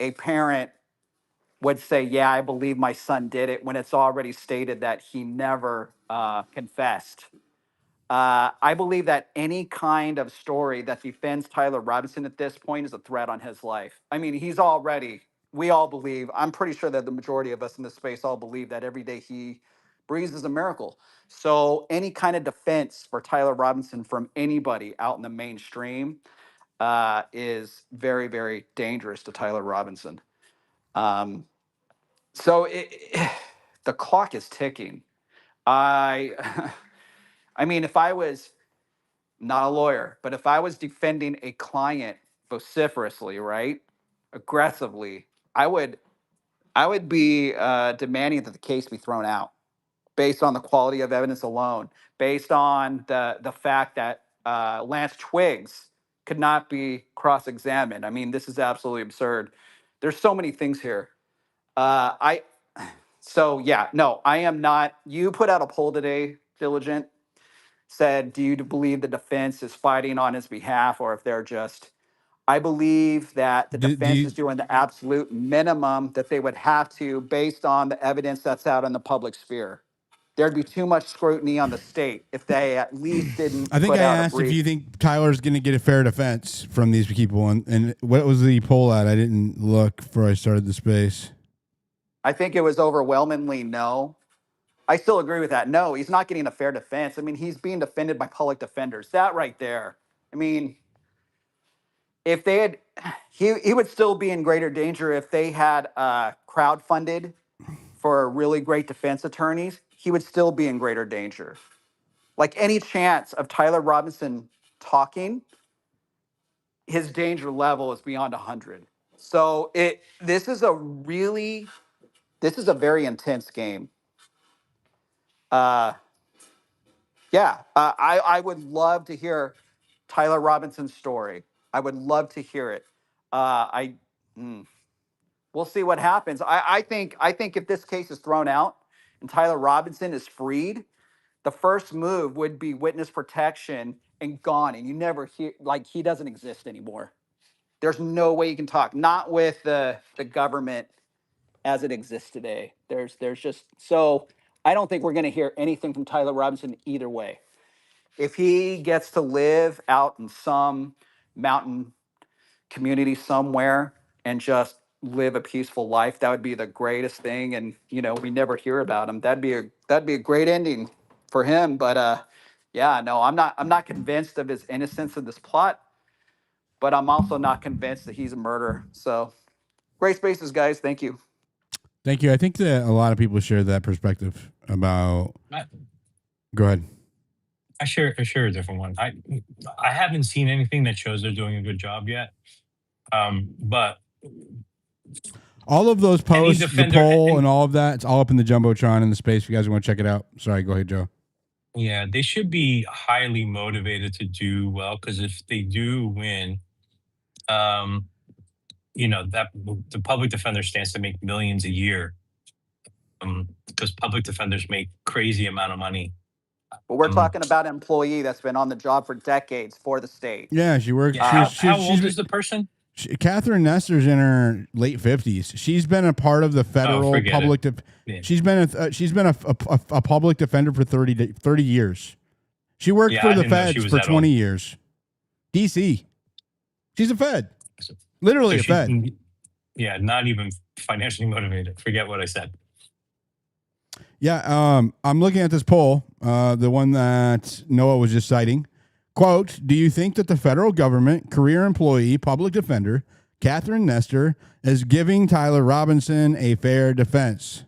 a parent would say, "Yeah, I believe my son did it," when it's already stated that he never confessed. I believe that any kind of story that defends Tyler Robinson at this point is a threat on his life. I mean, we all believe, I'm pretty sure that the majority of us in this space all believe that every day he breathes is a miracle. So any kind of defense for Tyler Robinson from anybody out in the mainstream is very, very dangerous to Tyler Robinson. Um, so the clock is ticking. I, I mean, if I was not a lawyer, but if I was defending a client vociferously, right, aggressively, I would be demanding that the case be thrown out based on the quality of evidence alone, based on the fact that Lance Twiggs could not be cross-examined. I mean, this is absolutely absurd. There's so many things here. I so yeah, no, I am not. You put out a poll today, Diligent, said, do you believe the defense is fighting on his behalf or if they're just, I believe that the defense is doing the absolute minimum that they would have to based on the evidence that's out in the public sphere. There'd be too much scrutiny on the state if they at least didn't I think put I out a asked if brief. you think Tyler's going to get a fair defense from these people, and what was the poll at? I didn't look before I started the space. I think it was overwhelmingly no. I still agree with that. No, he's not getting a fair defense. I mean, he's being defended by public defenders. That right there. I mean, if they had, he would still be in greater danger if they had crowdfunded for really great defense attorneys. He would still be in greater danger. Like any chance of Tyler Robinson talking, his danger level is beyond 100. So this is a very intense game. Uh, I would love to hear Tyler Robinson's story. I would love to hear it. I We'll see what happens. I think if this case is thrown out and Tyler Robinson is freed, the first move would be witness protection and gone, and you never hear like he doesn't exist anymore. There's no way you can talk. Not with the government as it exists today. There's just so I don't think we're going to hear anything from Tyler Robinson either way. If he gets to live out in some mountain community somewhere and just live a peaceful life. That would be the greatest thing. And we never hear about him. That'd be a great ending for him. But yeah, no, I'm not convinced of his innocence in this plot, but I'm also not convinced that he's a murderer. So great spaces, guys. Thank you. Thank you. I think that a lot of people share that perspective about. Go ahead. I share a different one. I haven't seen anything that shows they're doing a good job yet. But all of those posts, the poll, and all of that, it's all up in the Jumbotron in the space. If you guys want to check it out. Sorry, go ahead, Joe. Yeah, they should be highly motivated to do well, because if they do win, that the public defender stands to make millions a year, because public defenders make crazy amount of money. But we're talking about an employee that's been on the job for decades for the state. Yeah, she works. Yeah, how old is the person? Catherine Nestor's in her late 50s. She's been a part of the federal public. She's been a public defender for 30 years. She worked for the feds for 20 years. DC. She's a Fed. Literally a Fed. Yeah, not even financially motivated. Forget what I said. Yeah, I'm looking at this poll, the one that Noah was just citing. Quote, do you think that the federal government, career employee, public defender, Catherine Nestor, is giving Tyler Robinson a fair defense?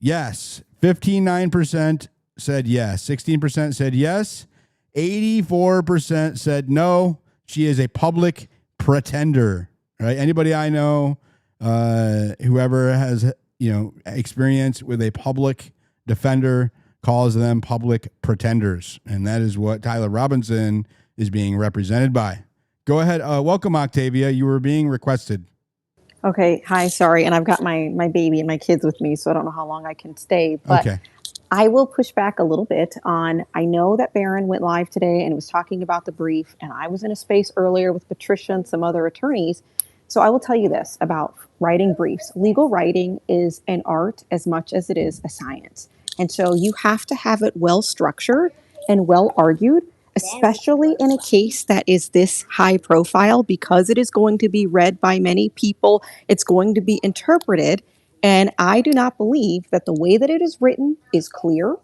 Yes. 59% said yes. 16% said yes. 84% said no. She is a public pretender. Right? Anybody I know, whoever has experience with a public defender, calls them public pretenders. And that is what Tyler Robinson is being represented by. Go ahead. Welcome, Octavia. You were being requested. Okay. Hi. Sorry. And I've got my baby and my kids with me, so I don't know how long I can stay. But okay. I will push back a little bit on, I know that Barron went live today and was talking about the brief, and I was in a space earlier with Patricia and some other attorneys. So I will tell you this about writing briefs. Legal writing is an art as much as it is a science. And so you have to have it well structured and well argued, especially in a case that is this high profile, because it is going to be read by many people. It's going to be interpreted. And I do not believe that the way that it is written is clear,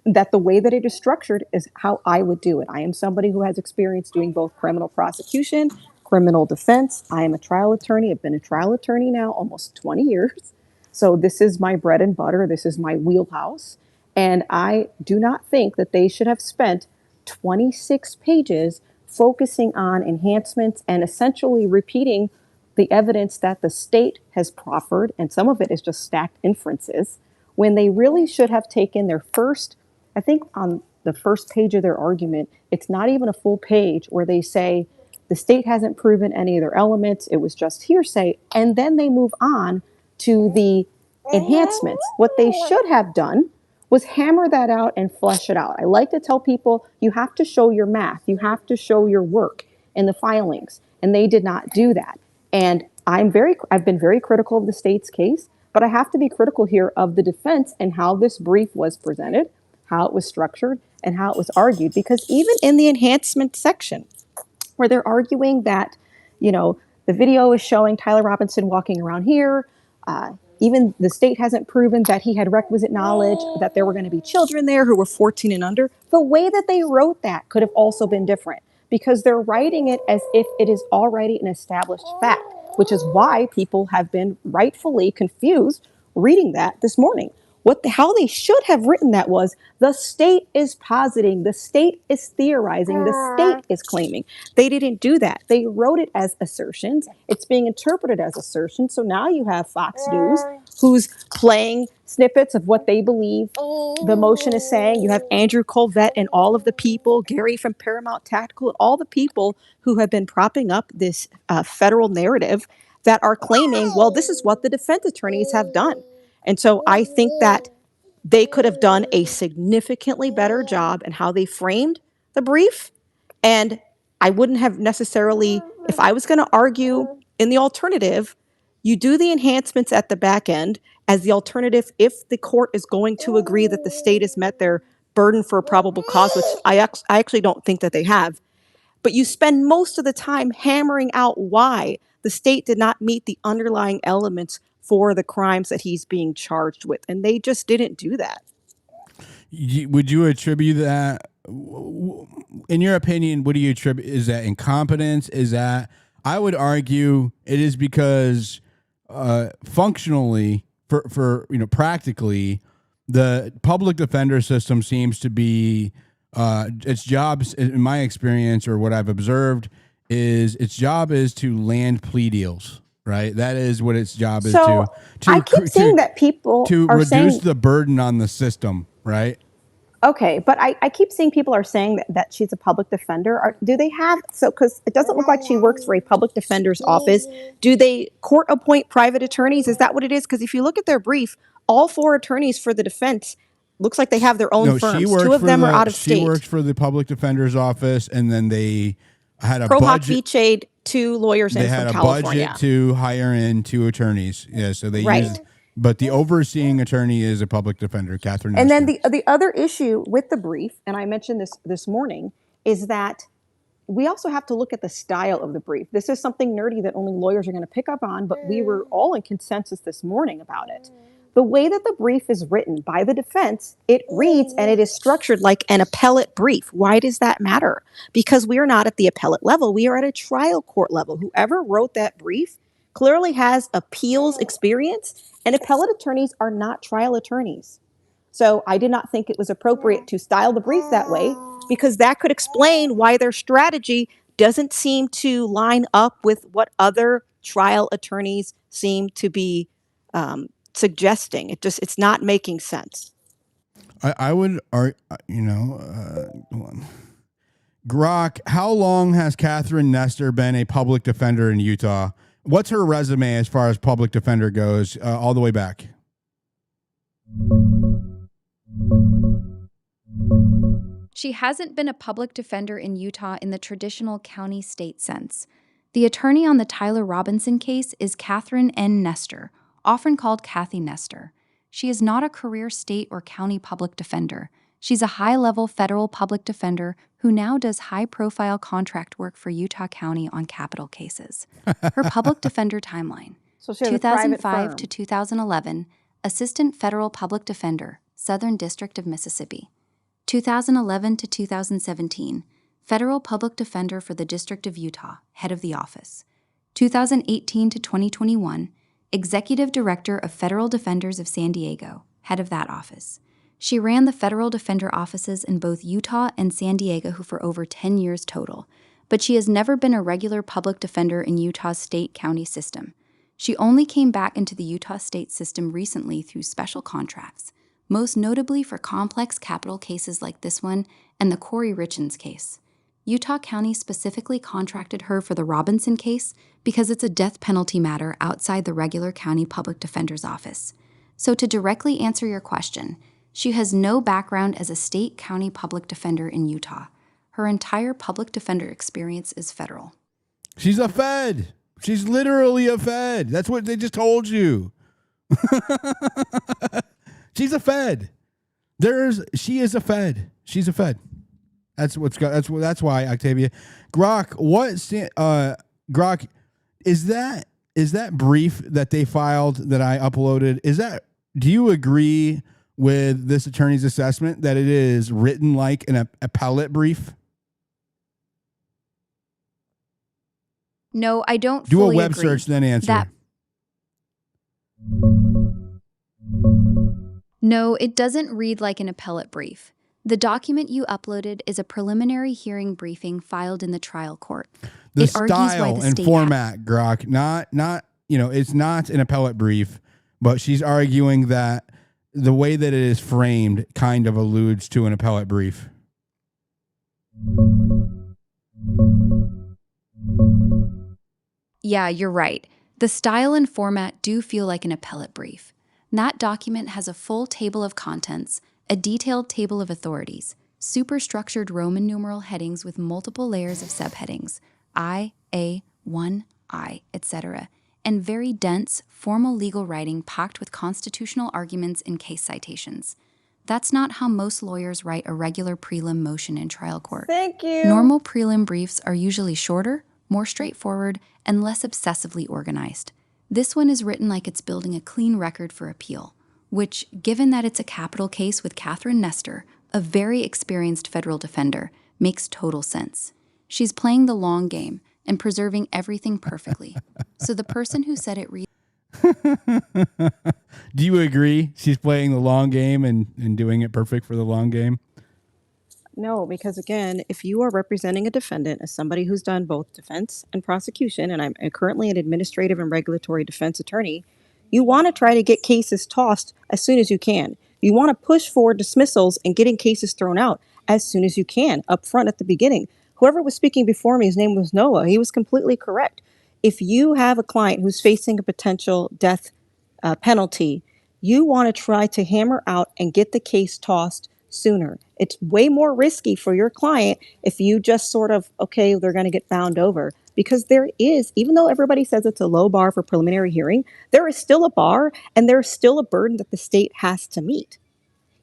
that the way that it is structured is how I would do it. I am somebody who has experience doing both criminal prosecution, criminal defense. I am a trial attorney. I've been a trial attorney now almost 20 years. So this is my bread and butter. This is my wheelhouse. And I do not think that they should have spent 26 pages focusing on enhancements and essentially repeating the evidence that the state has proffered, and some of it is just stacked inferences, when they really should have taken their first, I think on the first page of their argument, it's not even a full page, where they say the state hasn't proven any of their elements, it was just hearsay, and then they move on to the enhancements. What they should have done was hammer that out and flesh it out. I like to tell people, you have to show your math, you have to show your work in the filings, and they did not do that. And I've been very critical of the state's case, but I have to be critical here of the defense and how this brief was presented, how it was structured, and how it was argued. Because even in the enhancement section, where they're arguing that, the video is showing Tyler Robinson walking around here, even the state hasn't proven that he had requisite knowledge, that there were going to be children there who were 14 and under. The way that they wrote that could have also been different, because they're writing it as if it is already an established fact, which is why people have been rightfully confused reading that this morning. How they should have written that was, the state is positing, the state is theorizing, the state is claiming. They didn't do that. They wrote it as assertions. It's being interpreted as assertions. So now you have Fox News, who's playing snippets of what they believe the motion is saying. You have Andrew Colvette and all of the people, Gary from Paramount Tactical, and all the people who have been propping up this federal narrative that are claiming, well, this is what the defense attorneys have done. And so I think that they could have done a significantly better job in how they framed the brief. And I wouldn't have necessarily, if I was going to argue in the alternative, you do the enhancements at the back end as the alternative if the court is going to agree that the state has met their burden for a probable cause, which I actually don't think that they have. But you spend most of the time hammering out why the state did not meet the underlying elements for the crimes that he's being charged with. And they just didn't do that. Would you attribute that, in your opinion, what do you attribute? Is that incompetence? Is that, I would argue it is because functionally, for practically, the public defender system seems to be, its jobs, in my experience, or what I've observed, is its job is to land plea deals. Right, that is what its job is to. I keep saying that people to are reduce saying, the burden on the system. Right. Okay, but I keep seeing people are saying that she's a public defender. Do they have, because it doesn't look like she works for a public defender's office. Do they court appoint private attorneys? Is that what it is? Because if you look at their brief, all 4 attorneys for the defense looks like they have their own firms. 2 of them are out of state. She works for the public defender's office, and then they had a Pro Hoc budget. Vichade 2 lawyers in from California. They had a budget to hire in 2 attorneys. Yeah, so they used. But the overseeing attorney is a public defender, Catherine. And then the other issue with the brief, and I mentioned this morning, is that we also have to look at the style of the brief. This is something nerdy that only lawyers are going to pick up on, but we were all in consensus this morning about it. The way that the brief is written by the defense, it reads and it is structured like an appellate brief. Why does that matter? Because we are not at the appellate level. We are at a trial court level. Whoever wrote that brief clearly has appeals experience, and appellate attorneys are not trial attorneys. So I did not think it was appropriate to style the brief that way, because that could explain why their strategy doesn't seem to line up with what other trial attorneys seem to be suggesting. It's not making sense. I would, Grok, how long has Catherine Nestor been a public defender in Utah? What's her resume as far as public defender goes, all the way back? She hasn't been a public defender in Utah in the traditional county-state sense. The attorney on the Tyler Robinson case is Catherine N. Nestor, often called Kathy Nestor. She is not a career state or county public defender. She's a high-level federal public defender who now does high-profile contract work for Utah County on capital cases. Her public defender timeline: 2005 to 2011, Assistant Federal Public Defender, Southern District of Mississippi. 2011 to 2017, Federal Public Defender for the District of Utah, Head of the Office. 2018 to 2021, Executive Director of Federal Defenders of San Diego, Head of that office. She ran the federal defender offices in both Utah and San Diego for over 10 years total, but she has never been a regular public defender in Utah's state-county system. She only came back into the Utah state system recently through special contracts, most notably for complex capital cases like this one and the Corey Richens case. Utah County specifically contracted her for the Robinson case because it's a death penalty matter outside the regular county public defender's office. So to directly answer your question, she has no background as a state-county public defender in Utah. Her entire public defender experience is federal. She's a Fed. She's literally a Fed. That's what they just told you. She's a Fed. She is a Fed. She's a Fed. That's why, Octavia. Grok, Grok, is that brief that they filed that I uploaded, do you agree with this attorney's assessment that it is written like an appellate brief? No, I don't Do fully a web agree. search, then answer. No, it doesn't read like an appellate brief. The document you uploaded is a preliminary hearing briefing filed in the trial court. The style and format, Grok, not it's not an appellate brief, but she's arguing that the way that it is framed kind of alludes to an appellate brief. Yeah, you're right. The style and format do feel like an appellate brief. That document has a full table of contents, a detailed table of authorities, superstructured Roman numeral headings with multiple layers of subheadings, I, A, 1, I, etc., and very dense, formal legal writing packed with constitutional arguments and case citations. That's not how most lawyers write a regular prelim motion in trial court. Thank you. Normal prelim briefs are usually shorter, more straightforward, and less obsessively organized. This one is written like it's building a clean record for appeal, which, given that it's a capital case with Catherine Nestor, a very experienced federal defender, makes total sense. She's playing the long game and preserving everything perfectly. So the person who said it reads. Do you agree she's playing the long game and doing it perfect for the long game? No, because again, if you are representing a defendant as somebody who's done both defense and prosecution, and I'm currently an administrative and regulatory defense attorney, you want to try to get cases tossed as soon as you can. You want to push for dismissals and getting cases thrown out as soon as you can, up front at the beginning. Whoever was speaking before me, his name was Noah. He was completely correct. If you have a client who's facing a potential death penalty, you want to try to hammer out and get the case tossed sooner. It's way more risky for your client if you just sort of, okay, they're going to get bound over. Because there is, even though everybody says it's a low bar for preliminary hearing, there is still a bar and there's still a burden that the state has to meet.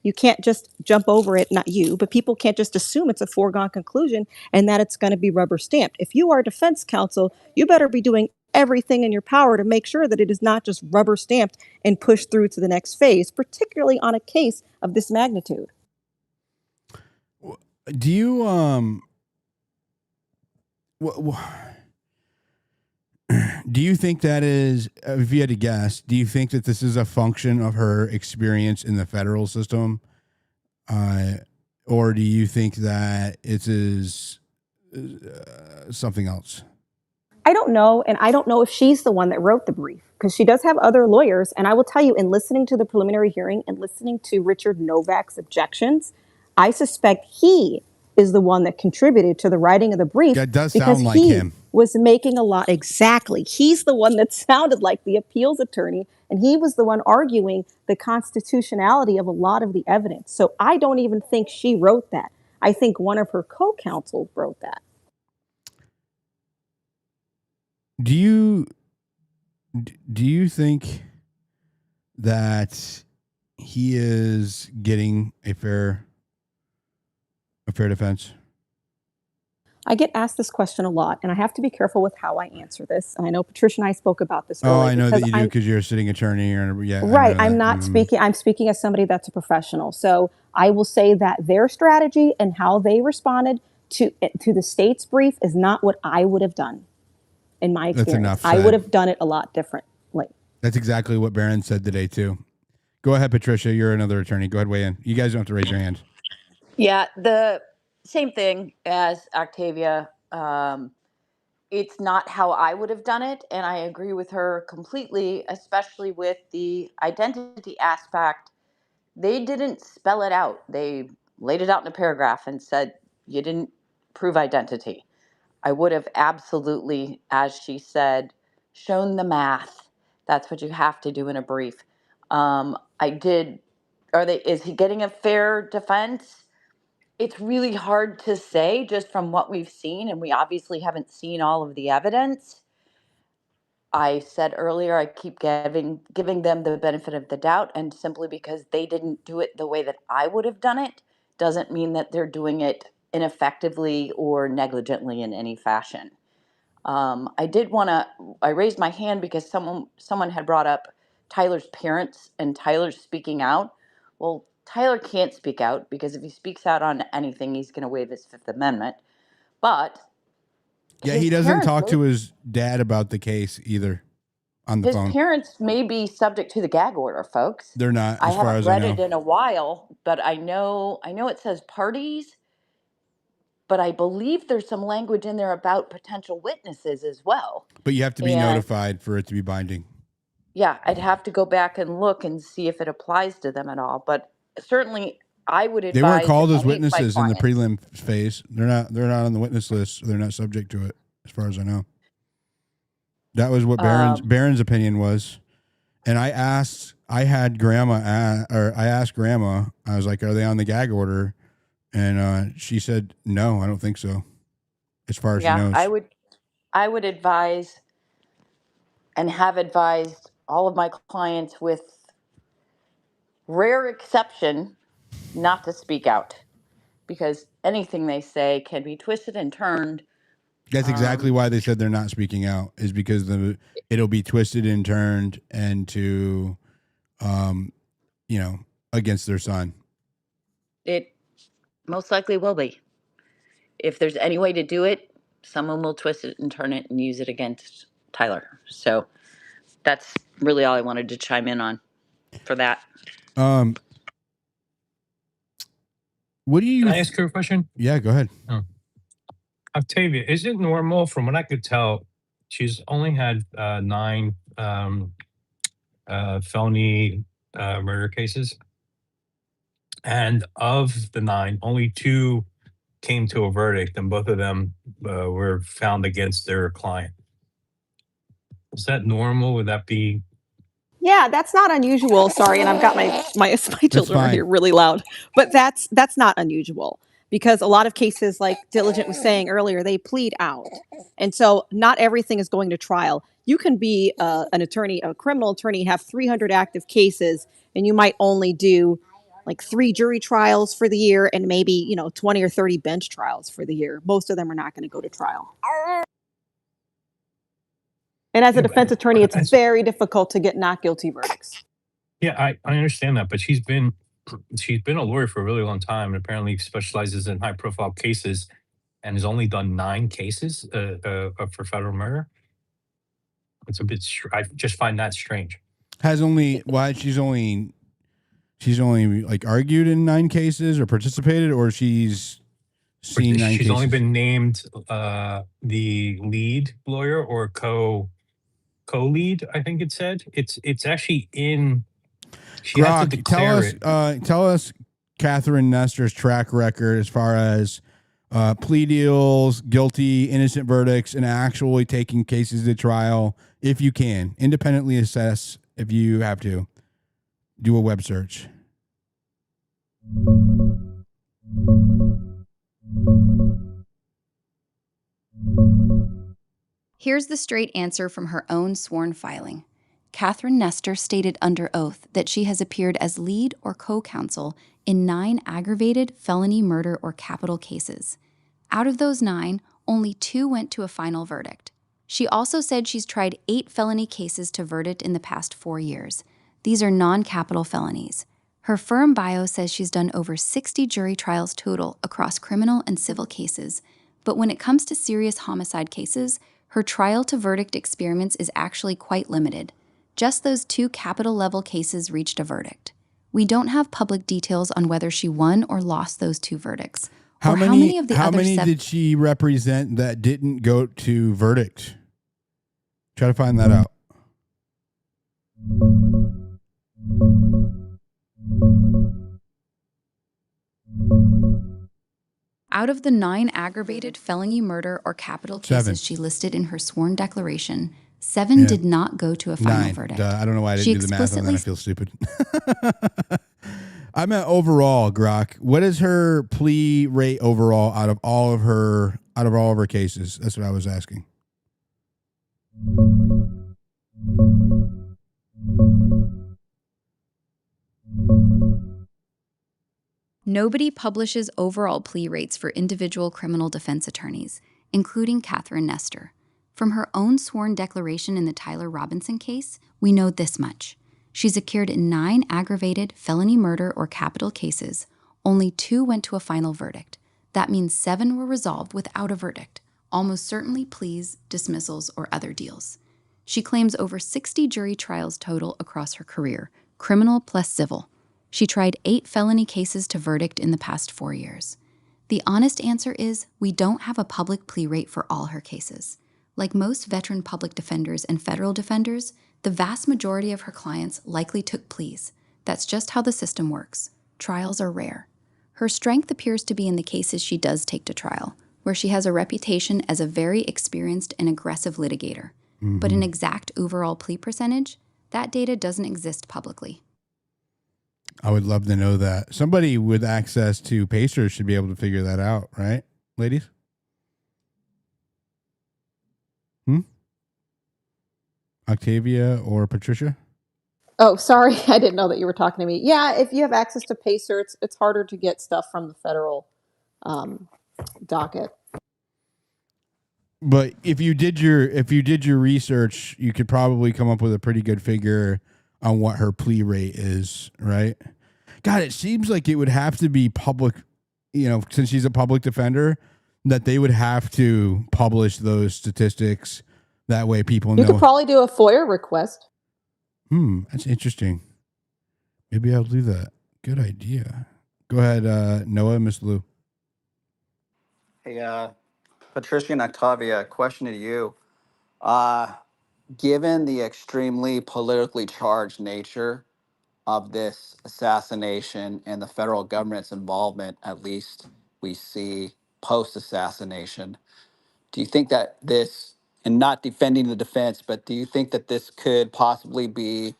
You can't just jump over it, not you, but people can't just assume it's a foregone conclusion and that it's going to be rubber stamped. If you are defense counsel, you better be doing everything in your power to make sure that it is not just rubber stamped and pushed through to the next phase, particularly on a case of this magnitude. Do you do you think that is, if you had to guess, do you think that this is a function of her experience in the federal system, or do you think that it is something else? I don't know, and I don't know if she's the one that wrote the brief, because she does have other lawyers, and I will tell you, in listening to the preliminary hearing and listening to Richard Novak's objections, I suspect he is the one that contributed to the writing of the brief. That does sound like him. Was making a lot. Exactly. He's the one that sounded like the appeals attorney, and he was the one arguing the constitutionality of a lot of the evidence. So I don't even think she wrote that. I think one of her co-counsel wrote that. Do you think that he is getting a fair defense? I get asked this question a lot, and I have to be careful with how I answer this. And I know Patricia and I spoke about this earlier. Oh, I know that you do because you're a sitting attorney. Right. I'm not speaking. I'm speaking as somebody that's a professional. So I will say that their strategy and how they responded to the state's brief is not what I would have done in my experience. That's enough said. I would have done it a lot differently. That's exactly what Barron said today, too. Go ahead, Patricia. You're another attorney. Go ahead, weigh in. You guys don't have to raise your hands. Yeah, the same thing as Octavia. It's not how I would have done it, and I agree with her completely, especially with the identity aspect. They didn't spell it out. They laid it out in a paragraph and said, you didn't prove identity. I would have absolutely, as she said, shown the math. That's what you have to do in a brief. I did. Is he getting a fair defense? It's really hard to say just from what we've seen, and we obviously haven't seen all of the evidence. I said earlier, I keep giving them the benefit of the doubt, and simply because they didn't do it the way that I would have done it doesn't mean that they're doing it ineffectively or negligently in any fashion. I raised my hand because someone had brought up Tyler's parents and Tyler's speaking out. Well, Tyler can't speak out because if he speaks out on anything, he's going to waive his Fifth Amendment. But yeah, he doesn't talk to his dad about the case either on the phone. His parents may be subject to the gag order, folks. They're not, I as far as I know. haven't read it in a while, but I know it says parties, but I believe there's some language in there about potential witnesses as well. But you have to be notified for it to be binding. Yeah, I'd have to go back and look and see if it applies to them at all. But certainly, I would advise. They weren't called as witnesses in the prelim phase. They're not on the witness list. They're not subject to it, as far as I know. That was what Barron's opinion was. And I asked Grandma. I was like, "Are they on the gag order?" And she said, "No, I don't think so." As far as she knows. I would advise and have advised all of my clients, with rare exception, not to speak out, because anything they say can be twisted and turned That's exactly why they said they're not speaking out, is because it'll be twisted and turned into, against their son. It most likely will be. If there's any way to do it, someone will twist it and turn it and use it against Tyler. So that's really all I wanted to chime in on for that. What do you? Can I ask her a question? Yeah, go ahead. Octavia, is it normal, from what I could tell, she's only had 9 felony murder cases, and of the 9, only 2 came to a verdict, and both of them were found against their client. Is that normal? Would that be? Yeah, that's not unusual. Sorry, and I've got my children are here really loud, but that's not unusual, because a lot of cases, like Diligent was saying earlier, they plead out, and so not everything is going to trial. You can be an attorney, a criminal attorney, have 300 active cases, and you might only do like 3 jury trials for the year, and maybe 20 or 30 bench trials for the year. Most of them are not going to go to trial. And as a defense attorney, it's very difficult to get not guilty verdicts. Yeah, I understand that, but she's been a lawyer for a really long time, and apparently specializes in high profile cases, and has only done 9 cases for federal murder. It's a bit. I just find that strange. She's only like argued in 9 cases or participated, or she's seen 9 cases. She's only been named the lead lawyer or co-lead, I think it said. It's actually in. She had to declare it. Tell us Catherine Nestor's track record as far as plea deals, guilty, innocent verdicts, and actually taking cases to trial, if you can. Independently assess if you have to. Do a web search. Here's the straight answer from her own sworn filing. Catherine Nestor stated under oath that she has appeared as lead or co-counsel in 9 aggravated felony murder or capital cases. Out of those 9, only 2 went to a final verdict. She also said she's tried 8 felony cases to verdict in the past 4 years. These are non-capital felonies. Her firm bio says she's done over 60 jury trials total across criminal and civil cases, but when it comes to serious homicide cases, her trial to verdict experience is actually quite limited. Just those 2 capital-level cases reached a verdict. We don't have public details on whether she won or lost those 2 verdicts. How many did she represent that didn't go to verdict? Try to find that out. Out of the 9 aggravated felony murder or capital cases 7. she listed in her sworn declaration, 7 did not go to a final 9. verdict. I don't know why I didn't do the math on that. I feel stupid. I meant overall, Grok. What is her plea rate overall out of all of her cases? That's what I was asking. Nobody publishes overall plea rates for individual criminal defense attorneys, including Catherine Nestor. From her own sworn declaration in the Tyler Robinson case, we know this much. She's appeared in 9 aggravated felony murder or capital cases. Only 2 went to a final verdict. That means 7 were resolved without a verdict, almost certainly pleas, dismissals, or other deals. She claims over 60 jury trials total across her career, criminal plus civil. She tried 8 felony cases to verdict in the past 4 years. The honest answer is we don't have a public plea rate for all her cases. Like most veteran public defenders and federal defenders, the vast majority of her clients likely took pleas. That's just how the system works. Trials are rare. Her strength appears to be in the cases she does take to trial, where she has a reputation as a very experienced and aggressive litigator. Mm-hmm. But an exact overall plea percentage, that data doesn't exist publicly. I would love to know that. Somebody with access to Pacers should be able to figure that out, right, ladies? Octavia or Patricia? Oh, sorry. I didn't know that you were talking to me. Yeah, if you have access to Pacer, it's harder to get stuff from the federal docket. But if you did your research, you could probably come up with a pretty good figure on what her plea rate is, right? God, it seems like it would have to be public, since she's a public defender, that they would have to publish those statistics. That way people know. You could probably do a FOIA request. That's interesting. Maybe I'll do that. Good idea. Go ahead, Noah, Miss Lou. Hey, Patricia and Octavia, question to you. Given the extremely politically charged nature of this assassination and the federal government's involvement, at least we see post-assassination, do you think that this, and not defending the defense, but do you think that this could possibly be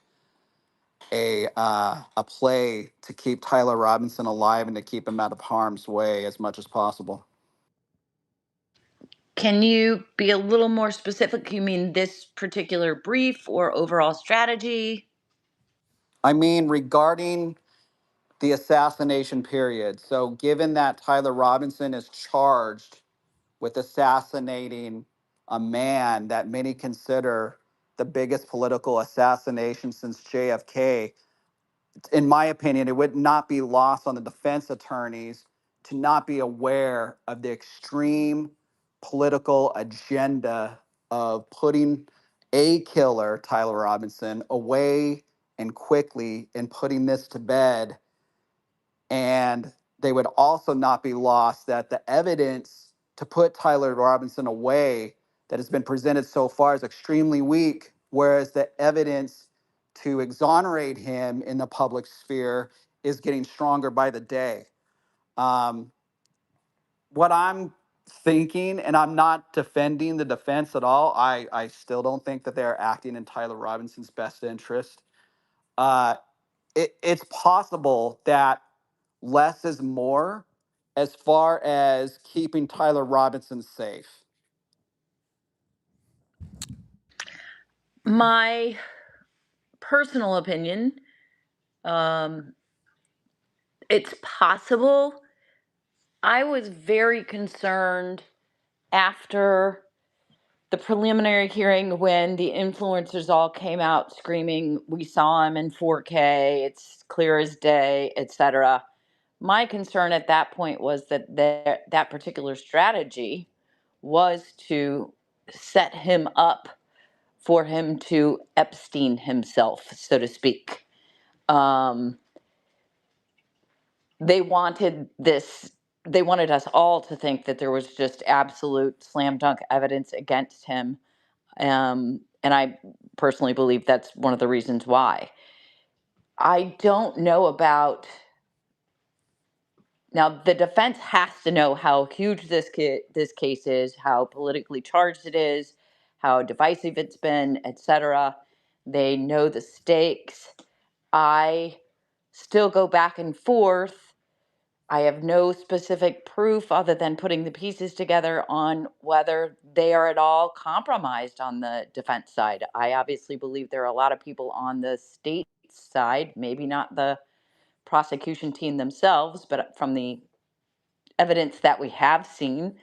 a play to keep Tyler Robinson alive and to keep him out of harm's way as much as possible? Can you be a little more specific? You mean this particular brief or overall strategy? I mean, regarding the assassination period. So, given that Tyler Robinson is charged with assassinating a man that many consider the biggest political assassination since JFK, in my opinion, it would not be lost on the defense attorneys to not be aware of the extreme political agenda of putting a killer, Tyler Robinson, away and quickly and putting this to bed. And they would also not be lost that the evidence to put Tyler Robinson away that has been presented so far is extremely weak, whereas the evidence to exonerate him in the public sphere is getting stronger by the day. What I'm thinking, and I'm not defending the defense at all, I still don't think that they're acting in Tyler Robinson's best interest. It's possible that less is more as far as keeping Tyler Robinson safe. My personal opinion, it's possible. I was very concerned after the preliminary hearing when the influencers all came out screaming, "We saw him in 4K, it's clear as day," etc. My concern at that point was that that particular strategy was to set him up for him to Epstein himself, so to speak. They wanted this. They wanted us all to think that there was just absolute slam dunk evidence against him. And I personally believe that's one of the reasons why. I don't know about. Now, the defense has to know how huge this case is, how politically charged it is, how divisive it's been, etc. They know the stakes. I still go back and forth. I have no specific proof other than putting the pieces together on whether they are at all compromised on the defense side. I obviously believe there are a lot of people on the state side, maybe not the prosecution team themselves, but from the evidence that we have seen,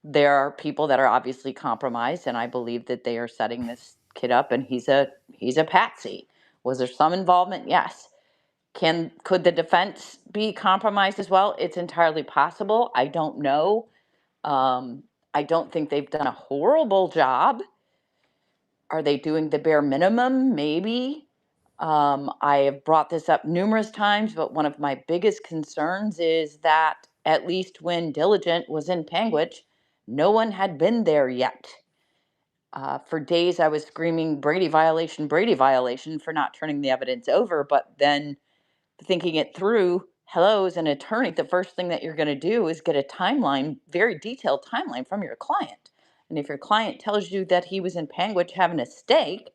there are people that are obviously compromised, and I believe that they are setting this kid up, and he's a patsy. Was there some involvement? Yes. Could the defense be compromised as well? It's entirely possible. I don't know. I don't think they've done a horrible job. Are they doing the bare minimum? Maybe. I have brought this up numerous times, but one of my biggest concerns is that at least when Diligent was in Panguitch, no one had been there yet. For days, I was screaming Brady violation for not turning the evidence over, but then thinking it through, hello, as an attorney, the first thing that you're going to do is get a timeline, very detailed timeline from your client. And if your client tells you that he was in Panguitch having a steak,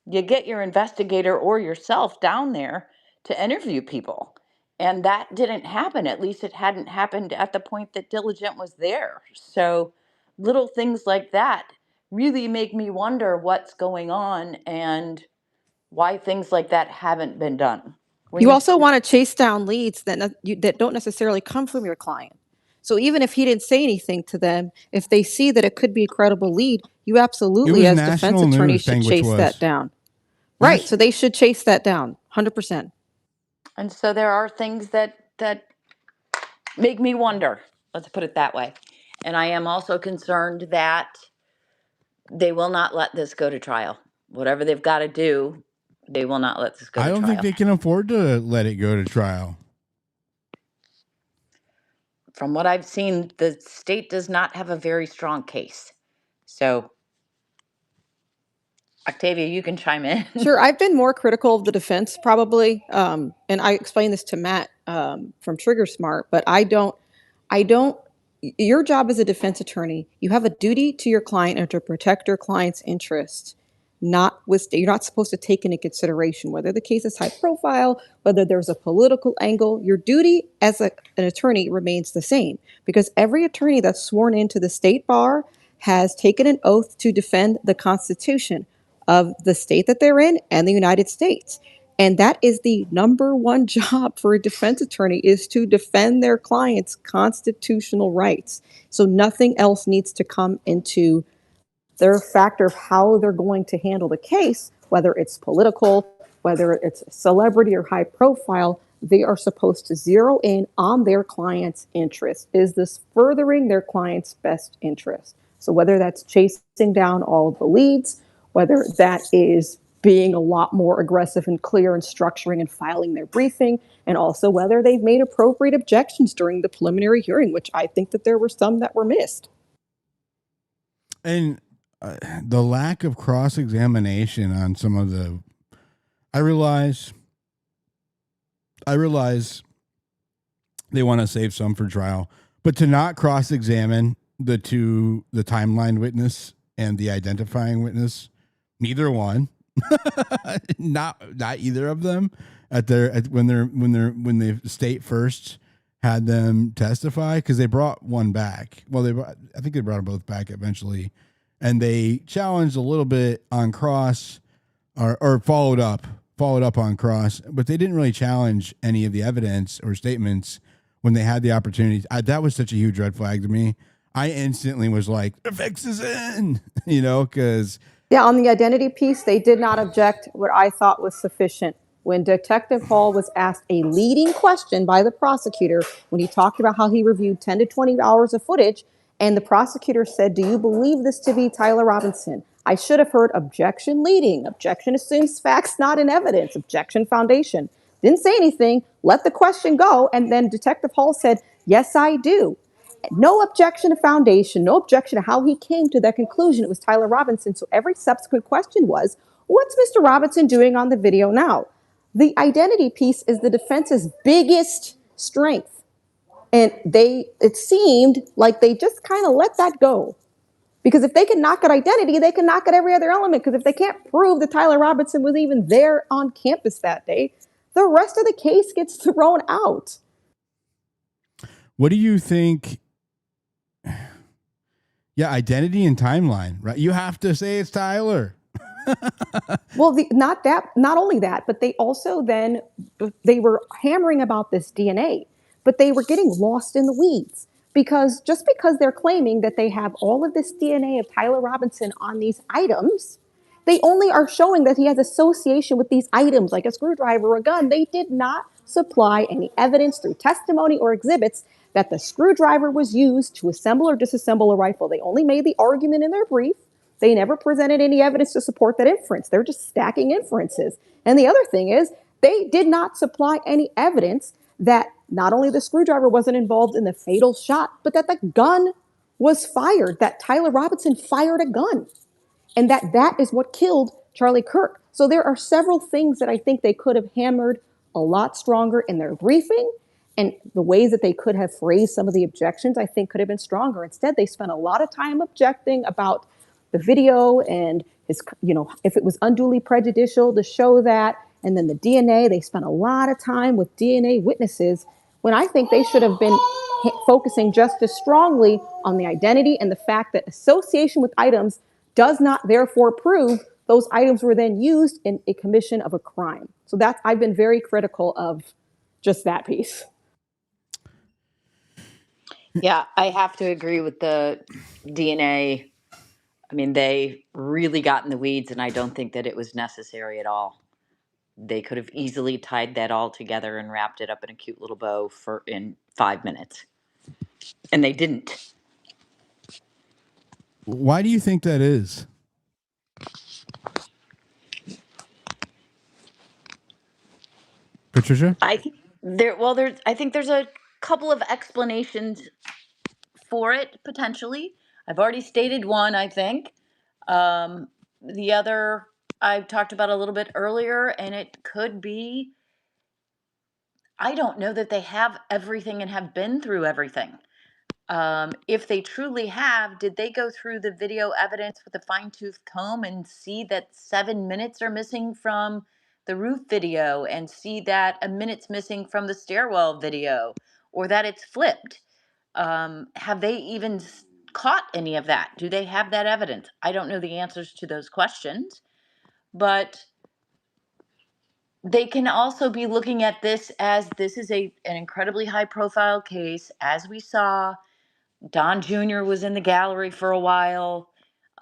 you get your investigator or yourself down there to interview people. And that didn't happen. At least it hadn't happened at the point that Diligent was there. So little things like that really make me wonder what's going on and why things like that haven't been done. You also want to chase down leads that don't necessarily come from your client. So even if he didn't say anything to them, if they see that it could be a credible lead, you absolutely, was as defense national attorneys, news, should Panguitch chase was. that down. Right. So they should chase that down, 100%. And so there are things that make me wonder. Let's put it that way. And I am also concerned that they will not let this go to trial. Whatever they've got to do, they will not let this go to I trial. don't think they can afford to let it go to trial. From what I've seen, the state does not have a very strong case. So, Octavia, you can chime in. Sure. I've been more critical of the defense probably. And I explained this to Matt from Trigger Smart, but I don't, your job as a defense attorney, you have a duty to your client and to protect your client's interest. You're not supposed to take into consideration whether the case is high profile, whether there's a political angle. Your duty as an attorney remains the same, because every attorney that's sworn into the state bar has taken an oath to defend the Constitution of the state that they're in and the United States. And that is the number one job for a defense attorney, is to defend their client's constitutional rights. So nothing else needs to come into their factor of how they're going to handle the case, whether it's political, whether it's celebrity or high profile. They are supposed to zero in on their client's interest. Is this furthering their client's best interest? So whether that's chasing down all of the leads, whether that is being a lot more aggressive and clear in structuring and filing their briefing, and also whether they've made appropriate objections during the preliminary hearing, which I think that there were some that were missed. And the lack of cross-examination on some of the, I realize they want to save some for trial, but to not cross-examine the timeline witness and the identifying witness, neither one, not either of them when the state first had them testify, because they brought one back. Well, I think they brought them both back eventually, and they challenged a little bit on cross, or followed up on cross, but they didn't really challenge any of the evidence or statements when they had the opportunity. That was such a huge red flag to me. I instantly was like, the fix is in, because yeah, on the identity piece, they did not object what I thought was sufficient. When Detective Hall was asked a leading question by the prosecutor, when he talked about how he reviewed 10 to 20 hours of footage, and the prosecutor said, "Do you believe this to be Tyler Robinson?" I should have heard objection leading. Objection assumes facts not in evidence. Objection foundation. Didn't say anything, let the question go, and then Detective Hall said, "Yes, I do." No objection to foundation, no objection to how he came to that conclusion. It was Tyler Robinson. So every subsequent question was, what's Mr. Robinson doing on the video now? The identity piece is the defense's biggest strength. And it seemed like they just kind of let that go. Because if they can knock at identity, they can knock at every other element. Because if they can't prove that Tyler Robinson was even there on campus that day, the rest of the case gets thrown out. What do you think? Yeah, identity and timeline, right? You have to say it's Tyler. Well, not only that, but they also then, they were hammering about this DNA, but they were getting lost in the weeds, because just because they're claiming that they have all of this DNA of Tyler Robinson on these items, they only are showing that he has association with these items like a screwdriver or a gun. They did not supply any evidence through testimony or exhibits that the screwdriver was used to assemble or disassemble a rifle. They only made the argument in their brief. They never presented any evidence to support that inference. They're just stacking inferences. And the other thing is, they did not supply any evidence that not only the screwdriver wasn't involved in the fatal shot, but that the gun was fired, that Tyler Robinson fired a gun, and that is what killed Charlie Kirk. So there are several things that I think they could have hammered a lot stronger in their briefing, and the ways that they could have phrased some of the objections, I think, could have been stronger. Instead, they spent a lot of time objecting about the video and his, if it was unduly prejudicial to show that. And then the DNA, they spent a lot of time with DNA witnesses, when I think they should have been focusing just as strongly on the identity and the fact that association with items does not therefore prove those items were then used in a commission of a crime. So I've been very critical of just that piece. Yeah, I have to agree with the DNA. I mean, they really got in the weeds, and I don't think that it was necessary at all. They could have easily tied that all together and wrapped it up in a cute little bow for in 5 minutes, and they didn't. Why do you think that is? Patricia? I think I think there's a couple of explanations for it potentially. I've already stated one, I think. The other I've talked about a little bit earlier, and it could be I don't know that they have everything and have been through everything. If they truly have, did they go through the video evidence with a fine tooth comb and see that 7 minutes are missing from the roof video and see that a minute's missing from the stairwell video or that it's flipped? Have they even caught any of that? Do they have that evidence? I don't know the answers to those questions, but they can also be looking at this as this is an incredibly high profile case. As we saw, Don Jr. was in the gallery for a while.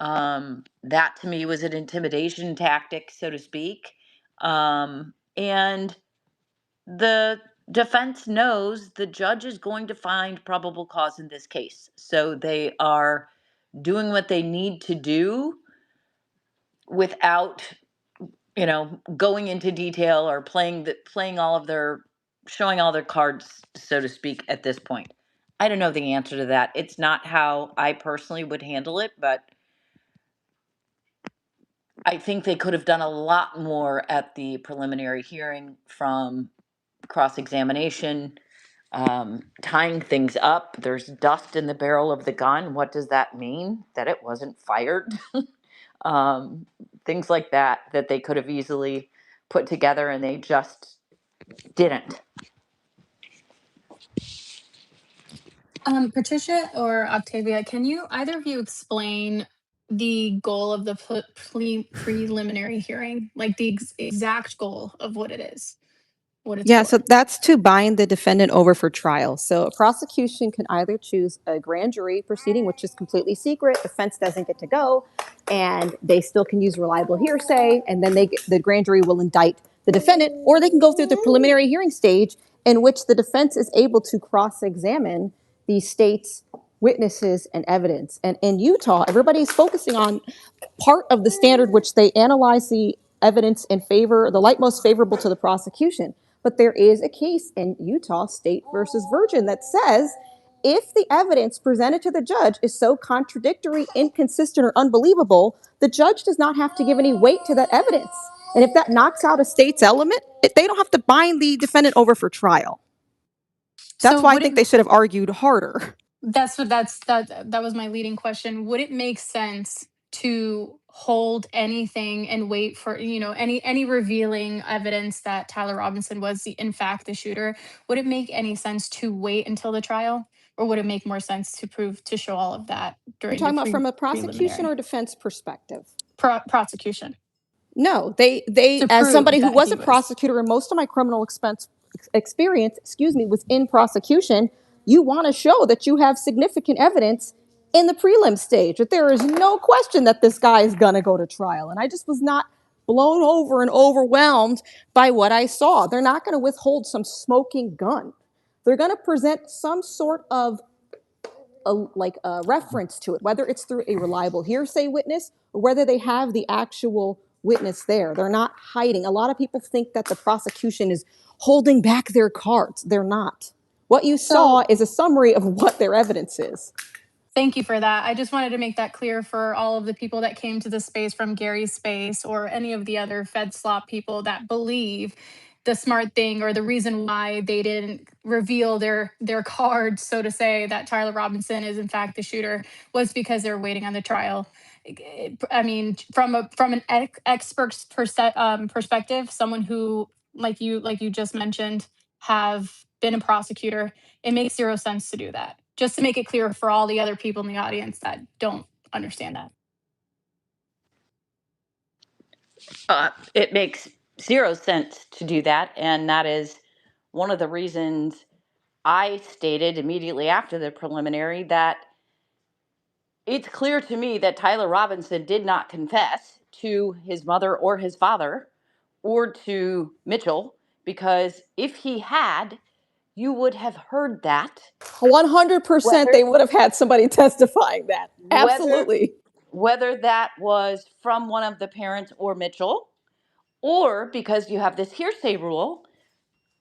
That to me was an intimidation tactic, so to speak. And the defense knows the judge is going to find probable cause in this case. So they are doing what they need to do without, going into detail or playing all of their showing all their cards, so to speak, at this point. I don't know the answer to that. It's not how I personally would handle it, but I think they could have done a lot more at the preliminary hearing from cross-examination, tying things up. There's dust in the barrel of the gun. What does that mean? That it wasn't fired? um, Things like that they could have easily put together and they just didn't. Patricia or Octavia, can you either of you explain the goal of the preliminary hearing, like the exact goal of what it is, what it's Yeah, so for? that's to bind the defendant over for trial. So a prosecution can either choose a grand jury proceeding, which is completely secret, defense doesn't get to go, and they still can use reliable hearsay, and then the grand jury will indict the defendant, or they can go through the preliminary hearing stage in which the defense is able to cross-examine the state's witnesses and evidence. And in Utah, everybody's focusing on part of the standard which they analyze the evidence in favor, the light most favorable to the prosecution. But there is a case in Utah, State versus Virgin, that says if the evidence presented to the judge is so contradictory, inconsistent, or unbelievable, the judge does not have to give any weight to that evidence. And if that knocks out a state's element, they don't have to bind the defendant over for trial. That's So why I would think it they should have argued harder. that was my leading question. Would it make sense to hold anything and wait for, any revealing evidence that Tyler Robinson was in fact the shooter? Would it make any sense to wait until the trial, or would it make more sense to show all of that You're during the talking about from a prosecution preliminary or defense perspective? prosecution No, they to as prove somebody who that was he a was? prosecutor and most of my criminal experience, was in prosecution, you want to show that you have significant evidence in the prelim stage, that there is no question that this guy is going to go to trial. And I just was not blown over and overwhelmed by what I saw. They're not going to withhold some smoking gun. They're going to present some sort of a reference to it, whether it's through a reliable hearsay witness or whether they have the actual witness there. They're not hiding. A lot of people think that the prosecution is holding back their cards. They're not. What you saw So is a summary of what their evidence is. thank you for that. I just wanted to make that clear for all of the people that came to the space from Gary's space or any of the other Fedslop people that believe the smart thing or the reason why they didn't reveal their cards, so to say, that Tyler Robinson is in fact the shooter was because they're waiting on the trial. I mean, from an expert's perspective, someone who like you just mentioned have been a prosecutor, it makes zero sense to do that. Just to make it clear for all the other people in the audience that don't understand that. It makes zero sense to do that, and that is one of the reasons I stated immediately after the preliminary that it's clear to me that Tyler Robinson did not confess to his mother or his father or to Mitchell, because if he had, you would have heard that. 100% Whether they would have had somebody testifying that. whether Absolutely. whether that was from one of the parents or Mitchell, or because you have this hearsay rule,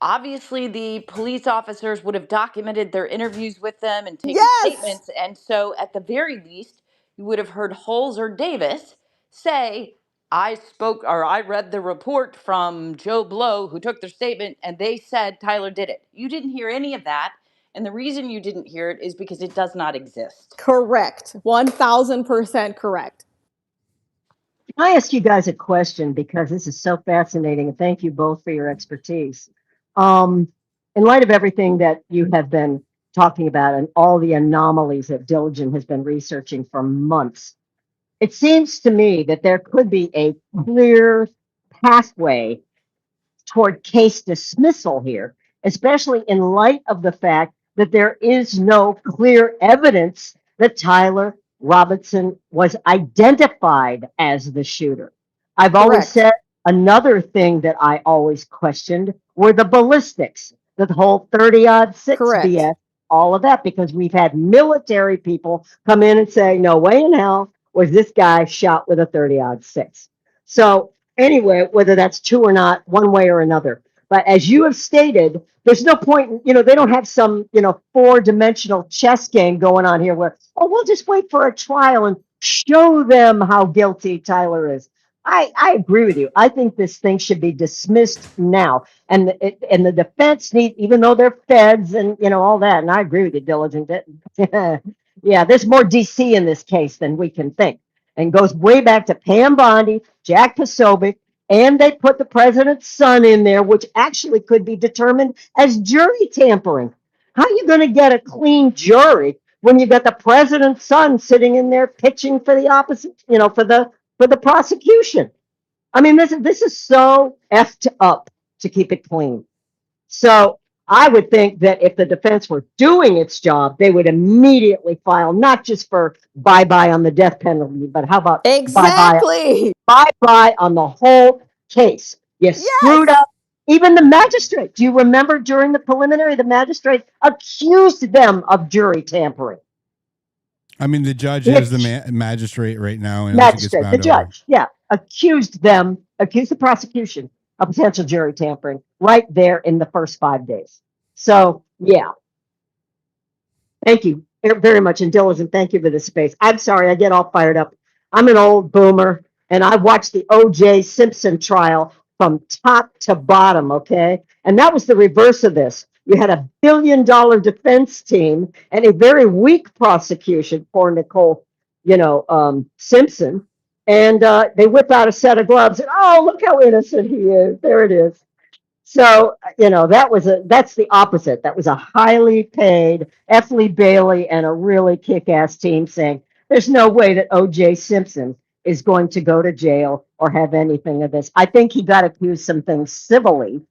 obviously the police officers would have documented their interviews with them and taken Yes. statements. And so at the very least, you would have heard Holes or Davis say, I spoke or I read the report from Joe Blow who took their statement and they said Tyler did it. You didn't hear any of that. And the reason you didn't hear it is because it does not exist. Correct. 1000% correct. Can I ask you guys a question, because this is so fascinating, and thank you both for your expertise. In light of everything that you have been talking about and all the anomalies that Diligent has been researching for months, it seems to me that there could be a clear pathway toward case dismissal here, especially in light of the fact that there is no clear evidence that Tyler Robinson was identified as the shooter. I've always Correct. said another thing that I always questioned were the ballistics, the whole 30 six Correct. BS, all of that, because we've had military people come in and say, no way in hell was this guy shot with a 30-06. So anyway, whether that's true or not, one way or another. But as you have stated, there's no point, they don't have some, four-dimensional chess game going on here where, oh, we'll just wait for a trial and show them how guilty Tyler is. I agree with you. I think this thing should be dismissed now. And the defense need, even though they're feds and, all that, and I agree with you, Diligent. Yeah, there's more DC in this case than we can think, and goes way back to Pam Bondi, Jack Posobiec, and they put the president's son in there, which actually could be determined as jury tampering. How are you going to get a clean jury when you got the president's son sitting in there pitching for the opposite, for the prosecution? I mean, this is so effed up, to keep it clean. So I would think that if the defense were doing its job, they would immediately file, not just for bye-bye on the death penalty, but how about Exactly. bye-bye on the whole case? You screwed Yes. up. Even the magistrate, do you remember during the preliminary, the magistrate accused them of jury tampering? I mean, the judge He is the magistrate right now, and it gets magistrate, the bound over. judge, yeah, accused the prosecution of potential jury tampering right there in the first 5 days. So, yeah. Thank you very much. And Diligent, thank you for this space. I'm sorry, I get all fired up. I'm an old boomer, and I watched the O.J. Simpson trial from top to bottom, okay? And that was the reverse of this. You had $1 billion defense team and a very weak prosecution for Nicole, Simpson. And they whip out a set of gloves, and oh, look how innocent he is. There it is. So, that's the opposite. That was a highly paid F. Lee Bailey and a really kick-ass team saying, there's no way that O.J. Simpson is going to go to jail or have anything of this. I think he got accused some things civilly,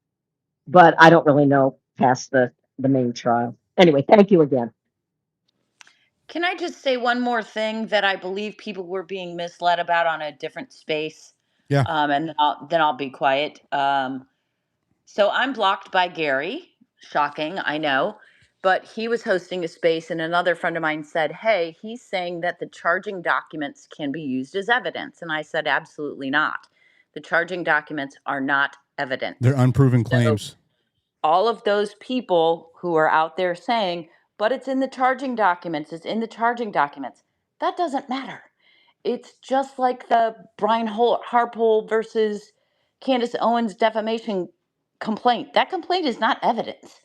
but I don't really know past the main trial. Anyway, thank you again. Can I just say one more thing that I believe people were being misled about on a different space? Yeah. And then I'll be quiet. So I'm blocked by Gary. Shocking, I know. But he was hosting a space, and another friend of mine said, hey, he's saying that the charging documents can be used as evidence. And I said, absolutely not. The charging documents are not evidence. They're unproven claims. All of those people who are out there saying, but it's in the charging documents, it's in the charging documents, that doesn't matter. It's just like the Brian Harpole versus Candace Owens defamation complaint. That complaint is not evidence.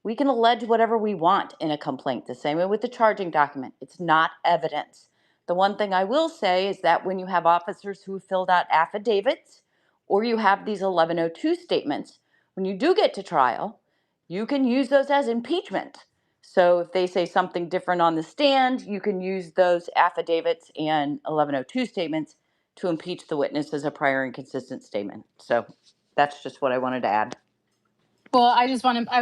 We can allege whatever we want in a complaint, the same way with the charging document. It's not evidence. The one thing I will say is that when you have officers who filled out affidavits or you have these 1102 statements, when you do get to trial, you can use those as impeachment. So if they say something different on the stand, you can use those affidavits and 1102 statements to impeach the witness as a prior inconsistent statement. So that's just what I wanted to add. Well, I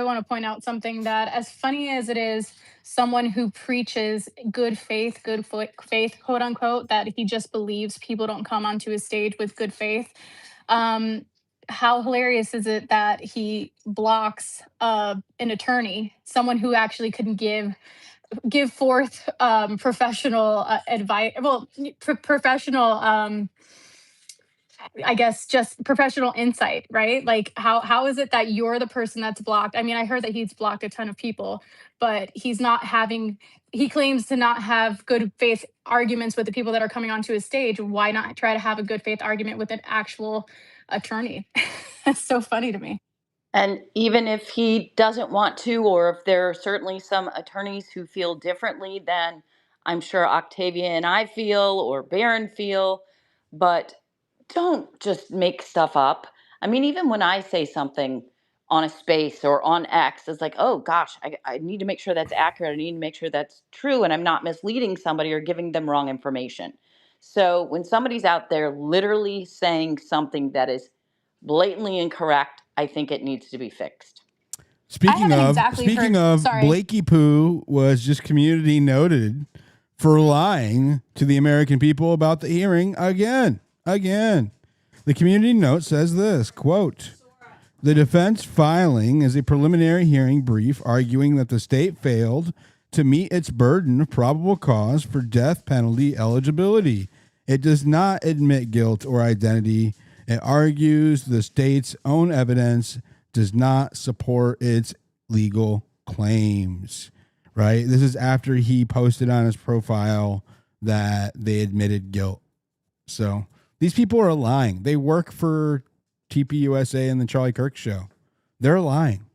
want to point out something that, as funny as it is, someone who preaches good faith, quote unquote, that he just believes people don't come onto his stage with good faith. How hilarious is it that he blocks an attorney, someone who actually couldn't give forth professional advice, well, professional I guess just professional insight, right? Like how is it that you're the person that's blocked? I mean, I heard that he's blocked a ton of people, but he claims to not have good faith arguments with the people that are coming onto his stage. Why not try to have a good faith argument with an actual attorney? That's so funny to me. And even if he doesn't want to, or if there are certainly some attorneys who feel differently than I'm sure Octavia and I feel, or Baron feel, but don't just make stuff up. I mean, even when I say something on a space or on X, it's like, oh gosh, I need to make sure that's accurate. I need to make sure that's true and I'm not misleading somebody or giving them wrong information. So when somebody's out there literally saying something that is blatantly incorrect, I think it needs to be fixed. Speaking of, Blakey Poo was just community noted for lying to the American people about the hearing again. The community note says this, quote, the defense filing is a preliminary hearing brief arguing that the state failed to meet its burden of probable cause for death penalty eligibility. It does not admit guilt or identity. It argues the state's own evidence does not support its legal claims, right? This is after he posted on his profile that they admitted guilt. So these people are lying. They work for TPUSA and the Charlie Kirk show. They're lying.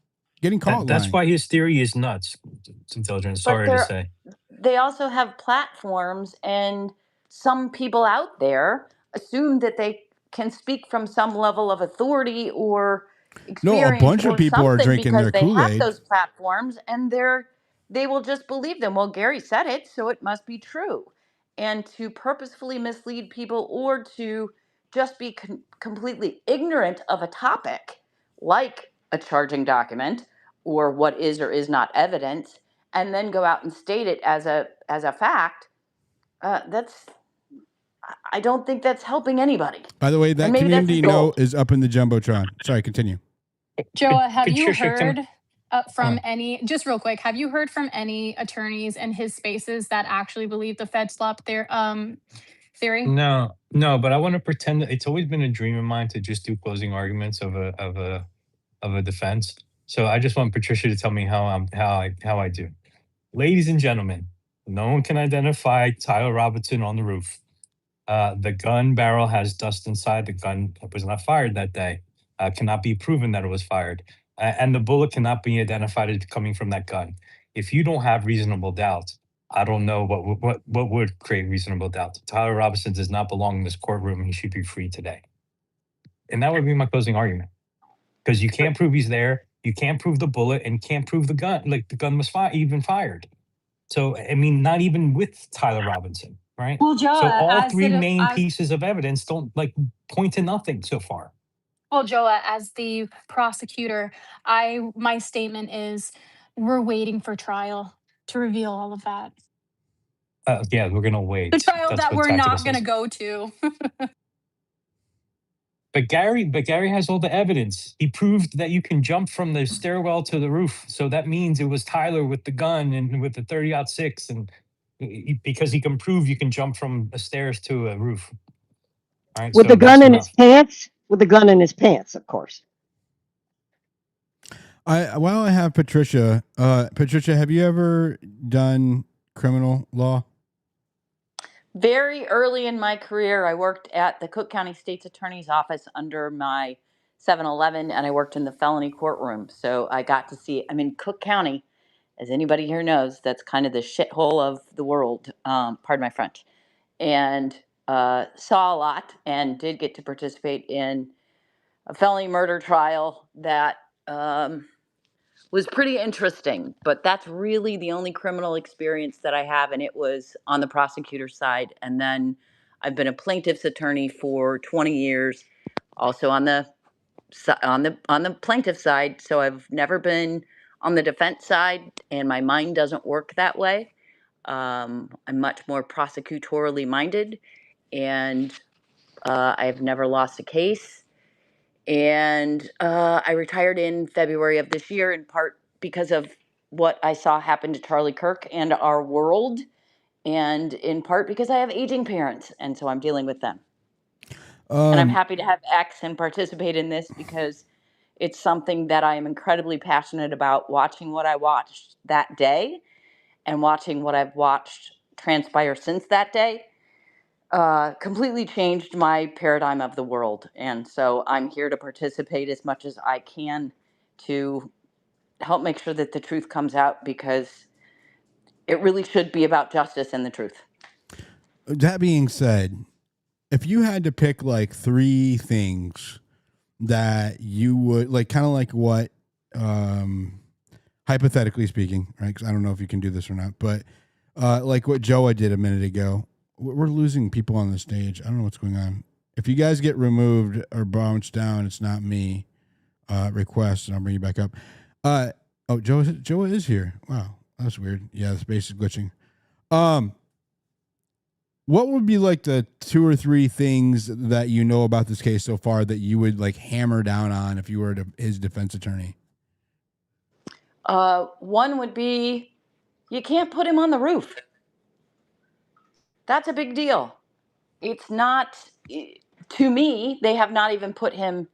Getting caught That's lying. why his theory is nuts. It's intelligent. Sorry to say. They also have platforms, and some people out there assume that they can speak from some level of authority or experience. No, a bunch of people are drinking their Kool-Aid. Because they have those platforms, and they will just believe them. Well, Gary said it, so it must be true. And to purposefully mislead people or to just be completely ignorant of a topic, like a charging document or what is or is not evidence, and then go out and state it as a fact, I don't think that's helping anybody. By the way, that community note is up in the Jumbotron. Sorry, continue. Joa, have you heard from any, just real quick, have you heard from any attorneys in his spaces that actually believe the Fedslop theory? No, but I want to pretend that it's always been a dream of mine to just do closing arguments of a defense. So I just want Patricia to tell me how I do. Ladies and gentlemen, no one can identify Tyler Robinson on the roof. The gun barrel has dust inside. The gun was not fired that day. Cannot be proven that it was fired. And the bullet cannot be identified as coming from that gun. If you don't have reasonable doubt, I don't know what would create reasonable doubt. Tyler Robinson does not belong in this courtroom. He should be free today. And that would be my closing argument. Because you can't prove he's there. You can't prove the bullet and can't prove the gun. Like the gun was even fired. So, I mean, not even with Tyler Robinson, right? Well, Joa, so all three main pieces of evidence don't point to nothing so far. Well, Joa, as the prosecutor, my statement is we're waiting for trial to reveal all of that. Yeah, we're gonna wait. The trial that we're not gonna go to. But Gary has all the evidence. He proved that you can jump from the stairwell to the roof. So that means it was Tyler with the gun and with the 30-06, and because he can prove you can jump from the stairs to a roof. All right, with the gun in his pants. With the gun in his pants, of course. While I have Patricia, Patricia, have you ever done criminal law? Very early in my career, I worked at the Cook County State's Attorney's Office under my 7-Eleven, and I worked in the felony courtroom. So I got to see, I mean, Cook County, as anybody here knows, that's kind of the shithole of the world, pardon my French, and saw a lot and did get to participate in a felony murder trial that was pretty interesting, but that's really the only criminal experience that I have, and it was on the prosecutor's side. And then I've been a plaintiff's attorney for 20 years, also on the on the plaintiff side, so I've never been on the defense side, and my mind doesn't work that way. I'm much more prosecutorially minded, and I've never lost a case. And I retired in February of this year, in part because of what I saw happen to Charlie Kirk and our world, and in part because I have aging parents, and so I'm dealing with them. And I'm happy to have X and participate in this because it's something that I am incredibly passionate about, watching what I watched that day and watching what I've watched transpire since that day. Completely changed my paradigm of the world. And so I'm here to participate as much as I can to help make sure that the truth comes out, because it really should be about justice and the truth. That being said, if you had to pick like 3 things that you would like, kind of like what, hypothetically speaking, right? Because I don't know if you can do this or not, but like what Joa did a minute ago, we're losing people on the stage. I don't know what's going on. If you guys get removed or bounced down, it's not me. Request, and I'll bring you back up. Joa is here. Wow, that's weird. Yeah, the space is glitching. What would be like the 2 or 3 things that you know about this case so far that you would like hammer down on if you were his defense attorney? One would be, you can't put him on the roof. That's a big deal. It's not, to me, they have not even put him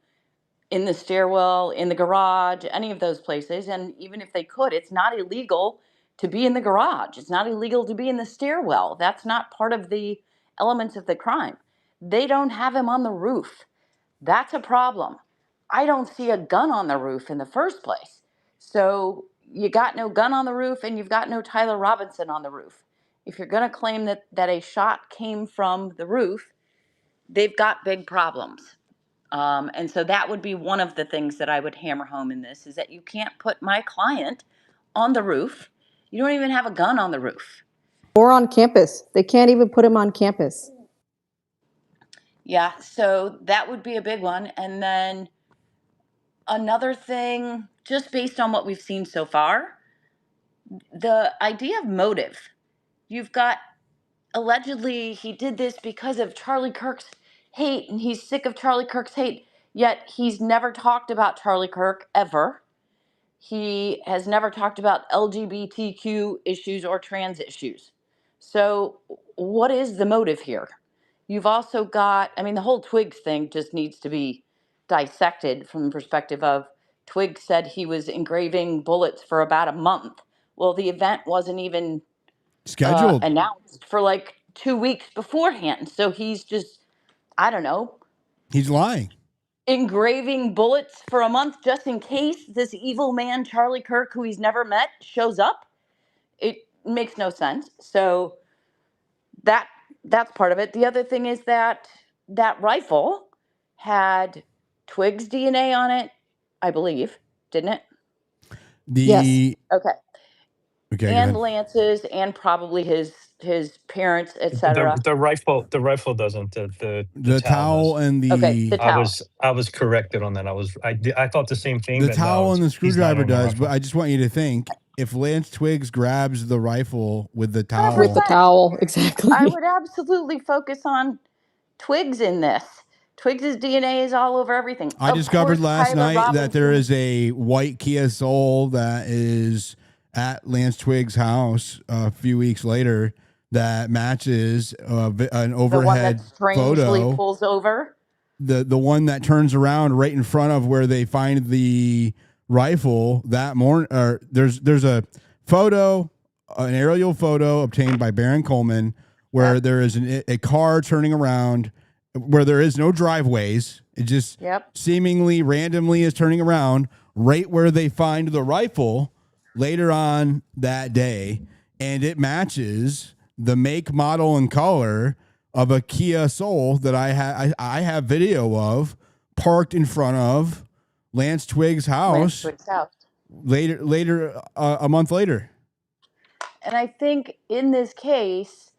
in the stairwell, in the garage, any of those places. And even if they could, it's not illegal to be in the garage. It's not illegal to be in the stairwell. That's not part of the elements of the crime. They don't have him on the roof. That's a problem. I don't see a gun on the roof in the first place. So you got no gun on the roof, and you've got no Tyler Robinson on the roof. If you're going to claim that a shot came from the roof, they've got big problems. And so that would be one of the things that I would hammer home in this, is that you can't put my client on the roof. You don't even have a gun on the roof. Or on campus. They can't even put him on campus. Yeah, so that would be a big one. And then another thing, just based on what we've seen so far, the idea of motive. You've got, allegedly, he did this because of Charlie Kirk's hate, and he's sick of Charlie Kirk's hate, yet he's never talked about Charlie Kirk ever. He has never talked about LGBTQ issues or trans issues. So what is the motive here? You've also got, I mean, the whole Twigs thing just needs to be dissected from the perspective of, Twigs said he was engraving bullets for about a month. Well, the event wasn't even Scheduled. announced for like 2 weeks beforehand. So he's just, I don't know, He's lying. engraving bullets for a month just in case this evil man, Charlie Kirk, who he's never met, shows up. It makes no sense. So that's part of it. The other thing is that rifle had Twig's DNA on it, I believe, didn't it? Yes. Okay. Okay. And Lance's, and probably his parents, etc. The rifle doesn't. The towel does. and the Okay, the towel. I was corrected on that. I thought the same thing. The towel and the screwdriver does, rifle. but I just want you to think, if Lance Twiggs grabs the rifle with the towel, With the towel, exactly. I would absolutely focus on Twigs in this. Twigs' DNA is all over everything. I discovered last Tyler night that there Robinson- is a white Kia Soul that is at Lance Twiggs' house a few weeks later that matches an the one overhead that strangely photo. pulls over. The one that turns around right in front of where they find the rifle that morning. Or there's a photo, an aerial photo obtained by Baron Coleman, where there is a car turning around, where there is no driveways. It just seemingly randomly is turning around right where they find the rifle later on that day, and it matches the make, model, and color of a Kia Soul that I have video of parked in front of Lance Twiggs' house. Later, a month later. And I think in this case,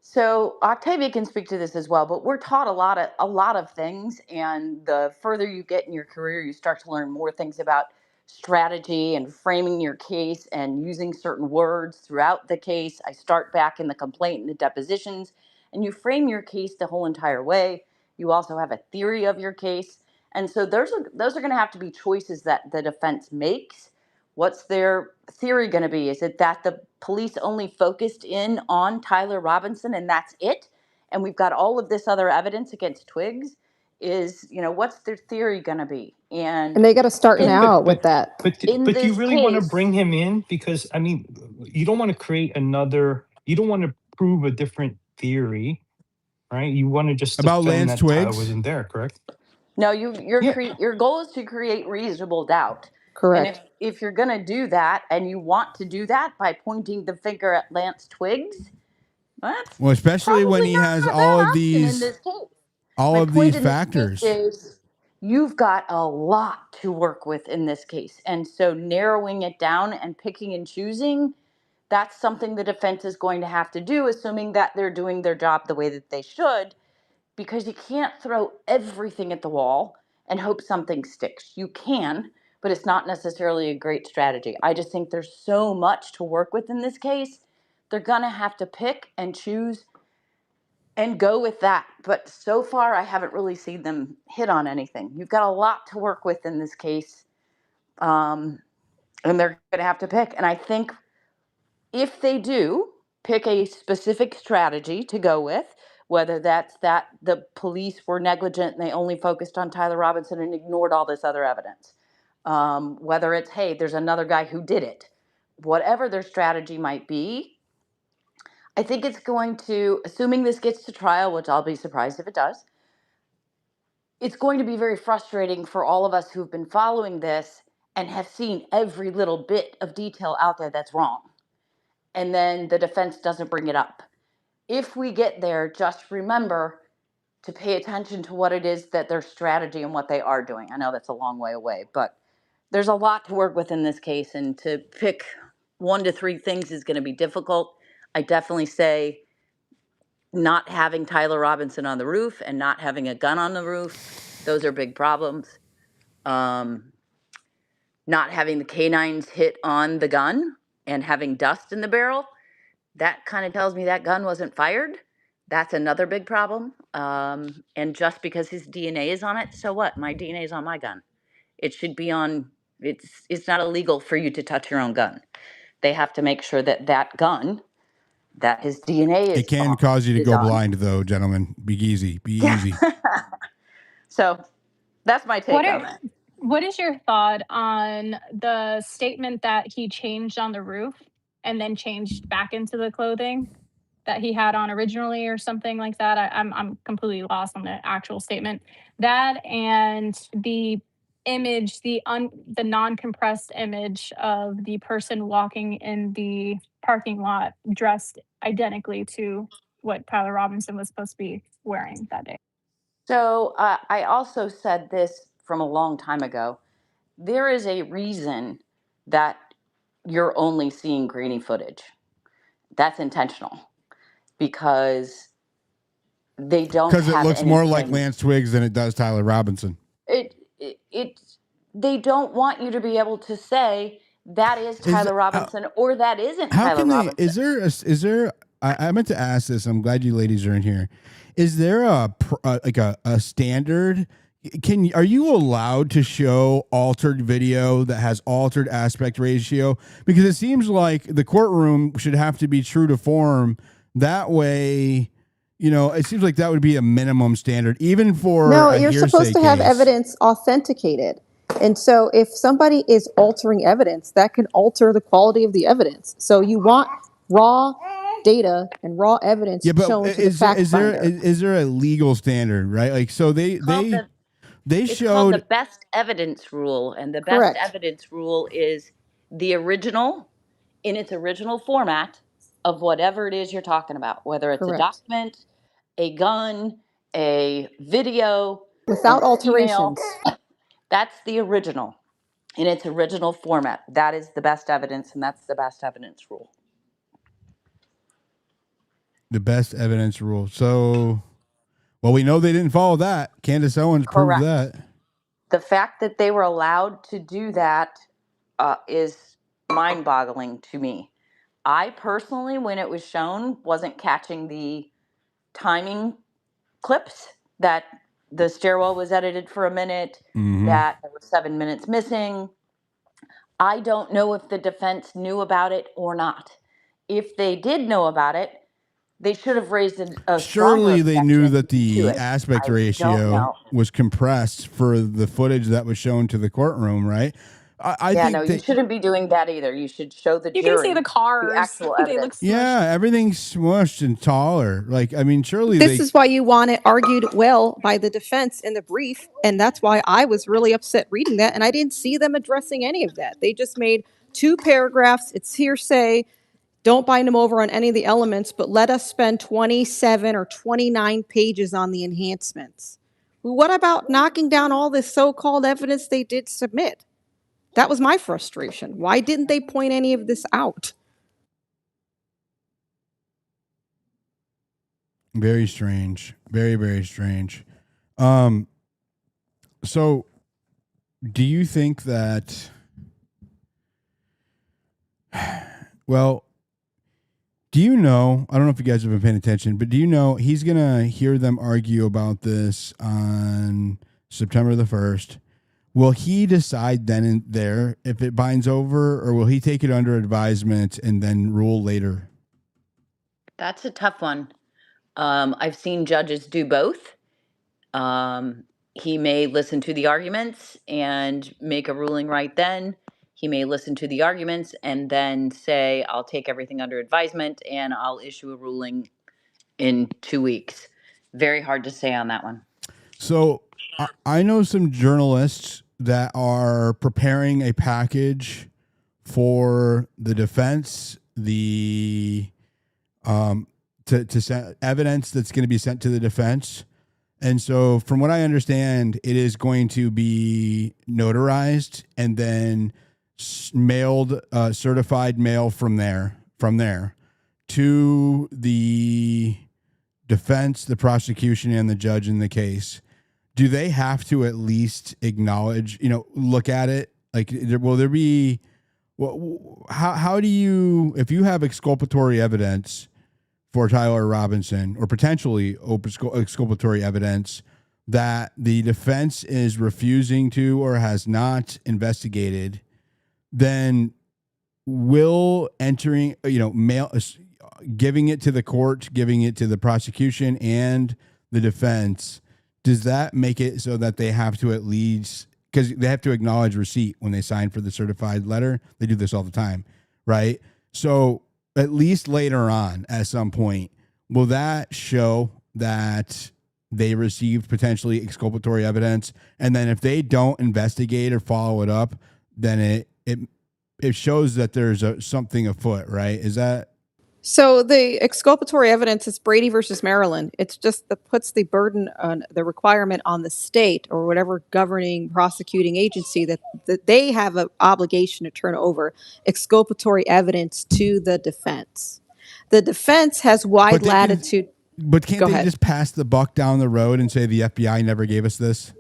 So Octavia can speak to this as well, but we're taught a lot of things, and the further you get in your career, you start to learn more things about strategy and framing your case and using certain words throughout the case. I start back in the complaint and the depositions, and you frame your case the whole entire way. You also have a theory of your case, and so those are going to have to be choices that the defense makes. What's their theory going to be? Is it that the police only focused in on Tyler Robinson and that's it? And we've got all of this other evidence against Twigs? What's their theory going to be? And they got to start in now with that. in Do you this really want to case, bring him in? Because I mean, you don't want to create another. You don't want to prove a different theory, right? You want to just About defend Lance that Tyler Twigs? wasn't there, correct? no, Yeah. your goal is to create reasonable doubt. And Correct. if you're going to do that, and you want to do that by pointing the finger at Lance Twigs, that's Well, especially when probably he not has a bad option in this case. all My of these point in this case factors. is you've got a lot to work with in this case. And so narrowing it down and picking and choosing, that's something the defense is going to have to do, assuming that they're doing their job the way that they should, because you can't throw everything at the wall and hope something sticks. You can, but it's not necessarily a great strategy. I just think there's so much to work with in this case. They're going to have to pick and choose and go with that. But so far, I haven't really seen them hit on anything. You've got a lot to work with in this case, and they're going to have to pick. And I think if they do pick a specific strategy to go with, whether that's that the police were negligent and they only focused on Tyler Robinson and ignored all this other evidence, whether it's, hey, there's another guy who did it, whatever their strategy might be, I think it's going to, assuming this gets to trial, which I'll be surprised if it does, it's going to be very frustrating for all of us who've been following this and have seen every little bit of detail out there that's wrong. And then the defense doesn't bring it up. If we get there, just remember to pay attention to what it is that their strategy and what they are doing. I know that's a long way away, but there's a lot to work with in this case, and to pick 1 to 3 things is going to be difficult. I definitely say not having Tyler Robinson on the roof and not having a gun on the roof, those are big problems. Not having the canines hit on the gun and having dust in the barrel, that kind of tells me that gun wasn't fired. That's another big problem. And just because his DNA is on it, so what? My DNA is on my gun. It should be on. It's not illegal for you to touch your own gun. They have to make sure that that gun, that his DNA It can cause you to is go on. blind, though, gentlemen. Be easy. Be easy. So that's my take on that. What is your thought on the statement that he changed on the roof and then changed back into the clothing that he had on originally or something like that? I'm completely lost on the actual statement. That and the image, the non-compressed image of the person walking in the parking lot dressed identically to what Tyler Robinson was supposed to be wearing that day. So I also said this from a long time ago. There is a reason that you're only seeing grainy footage. That's intentional because they don't Because it have looks more like anything. Lance Twigs than it does Tyler Robinson. They don't want you to be able to say that is Tyler Robinson or that isn't How Tyler can they? Robinson. Is there? I meant to ask this. I'm glad you ladies are in here. Is there a standard? Are you allowed to show altered video that has altered aspect ratio? Because it seems like the courtroom should have to be true to form. That way, it seems like that would be a minimum standard, even for No, a you're hearsay supposed to have case. evidence authenticated. And so if somebody is altering evidence, that can alter the quality of the evidence. So you want raw data and raw evidence shown to the fact finder. Is there a legal standard, right? Like, so they It's called the best evidence rule, and the best Correct. evidence rule is the original in its original format of whatever it is you're talking about, whether it's a Correct. document, a gun, a video, Without an email. alterations. That's the original in its original format. That is the best evidence, and that's the best evidence rule. The best evidence rule. So, well, we know they didn't follow that. Candace Owens proved Correct. that. The fact that they were allowed to do that is mind-boggling to me. I personally, when it was shown, wasn't catching the timing clips that the stairwell was edited for a minute, that there were 7 minutes missing. I don't know if the defense knew about it or not. If they did know about it, they should have raised a stronger Surely they knew objection that to the it. aspect I don't ratio know. was compressed for the footage that was shown to the courtroom, right? I Yeah, think no, you shouldn't be doing that either. You should show the You can see the jury the cars. actual They look evidence. smushed. everything's smushed and taller. Like, I mean, surely This they. is why you want it argued well by the defense in the brief. And that's why I was really upset reading that. And I didn't see them addressing any of that. They just made 2 paragraphs. It's hearsay. Don't bind them over on any of the elements, but let us spend 27 or 29 pages on the enhancements. What about knocking down all this so-called evidence they did submit? That was my frustration. Why didn't they point any of this out? Very strange. Very, very strange. So do you think that, well, do you know, I don't know if you guys have been paying attention, but do you know he's going to hear them argue about this on September the 1st? Will he decide then and there if it binds over, or will he take it under advisement and then rule later? That's a tough one. I've seen judges do both. He may listen to the arguments and make a ruling right then. He may listen to the arguments and then say, I'll take everything under advisement and I'll issue a ruling in 2 weeks. Very hard to say on that one. So I know some journalists that are preparing a package for the defense, to send evidence that's going to be sent to the defense. And so from what I understand, it is going to be notarized and then mailed, certified mail from there to the defense, the prosecution, and the judge in the case. Do they have to at least acknowledge, look at it? Like, will there be, how do you, if you have exculpatory evidence for Tyler Robinson, or potentially exculpatory evidence that the defense is refusing to or has not investigated, then will entering, mail, giving it to the court, giving it to the prosecution and the defense, does that make it so that they have to at least, because they have to acknowledge receipt when they sign for the certified letter? They do this all the time, right? So at least later on, at some point, will that show that they received potentially exculpatory evidence? And then if they don't investigate or follow it up, then it shows that there's something afoot, right? Is that? So the exculpatory evidence is Brady versus Maryland. It's just that puts the burden on the requirement on the state or whatever governing prosecuting agency that they have an obligation to turn over exculpatory evidence to the defense. The defense has wide latitude. But can't they just pass the buck down the road and say the FBI never gave us this?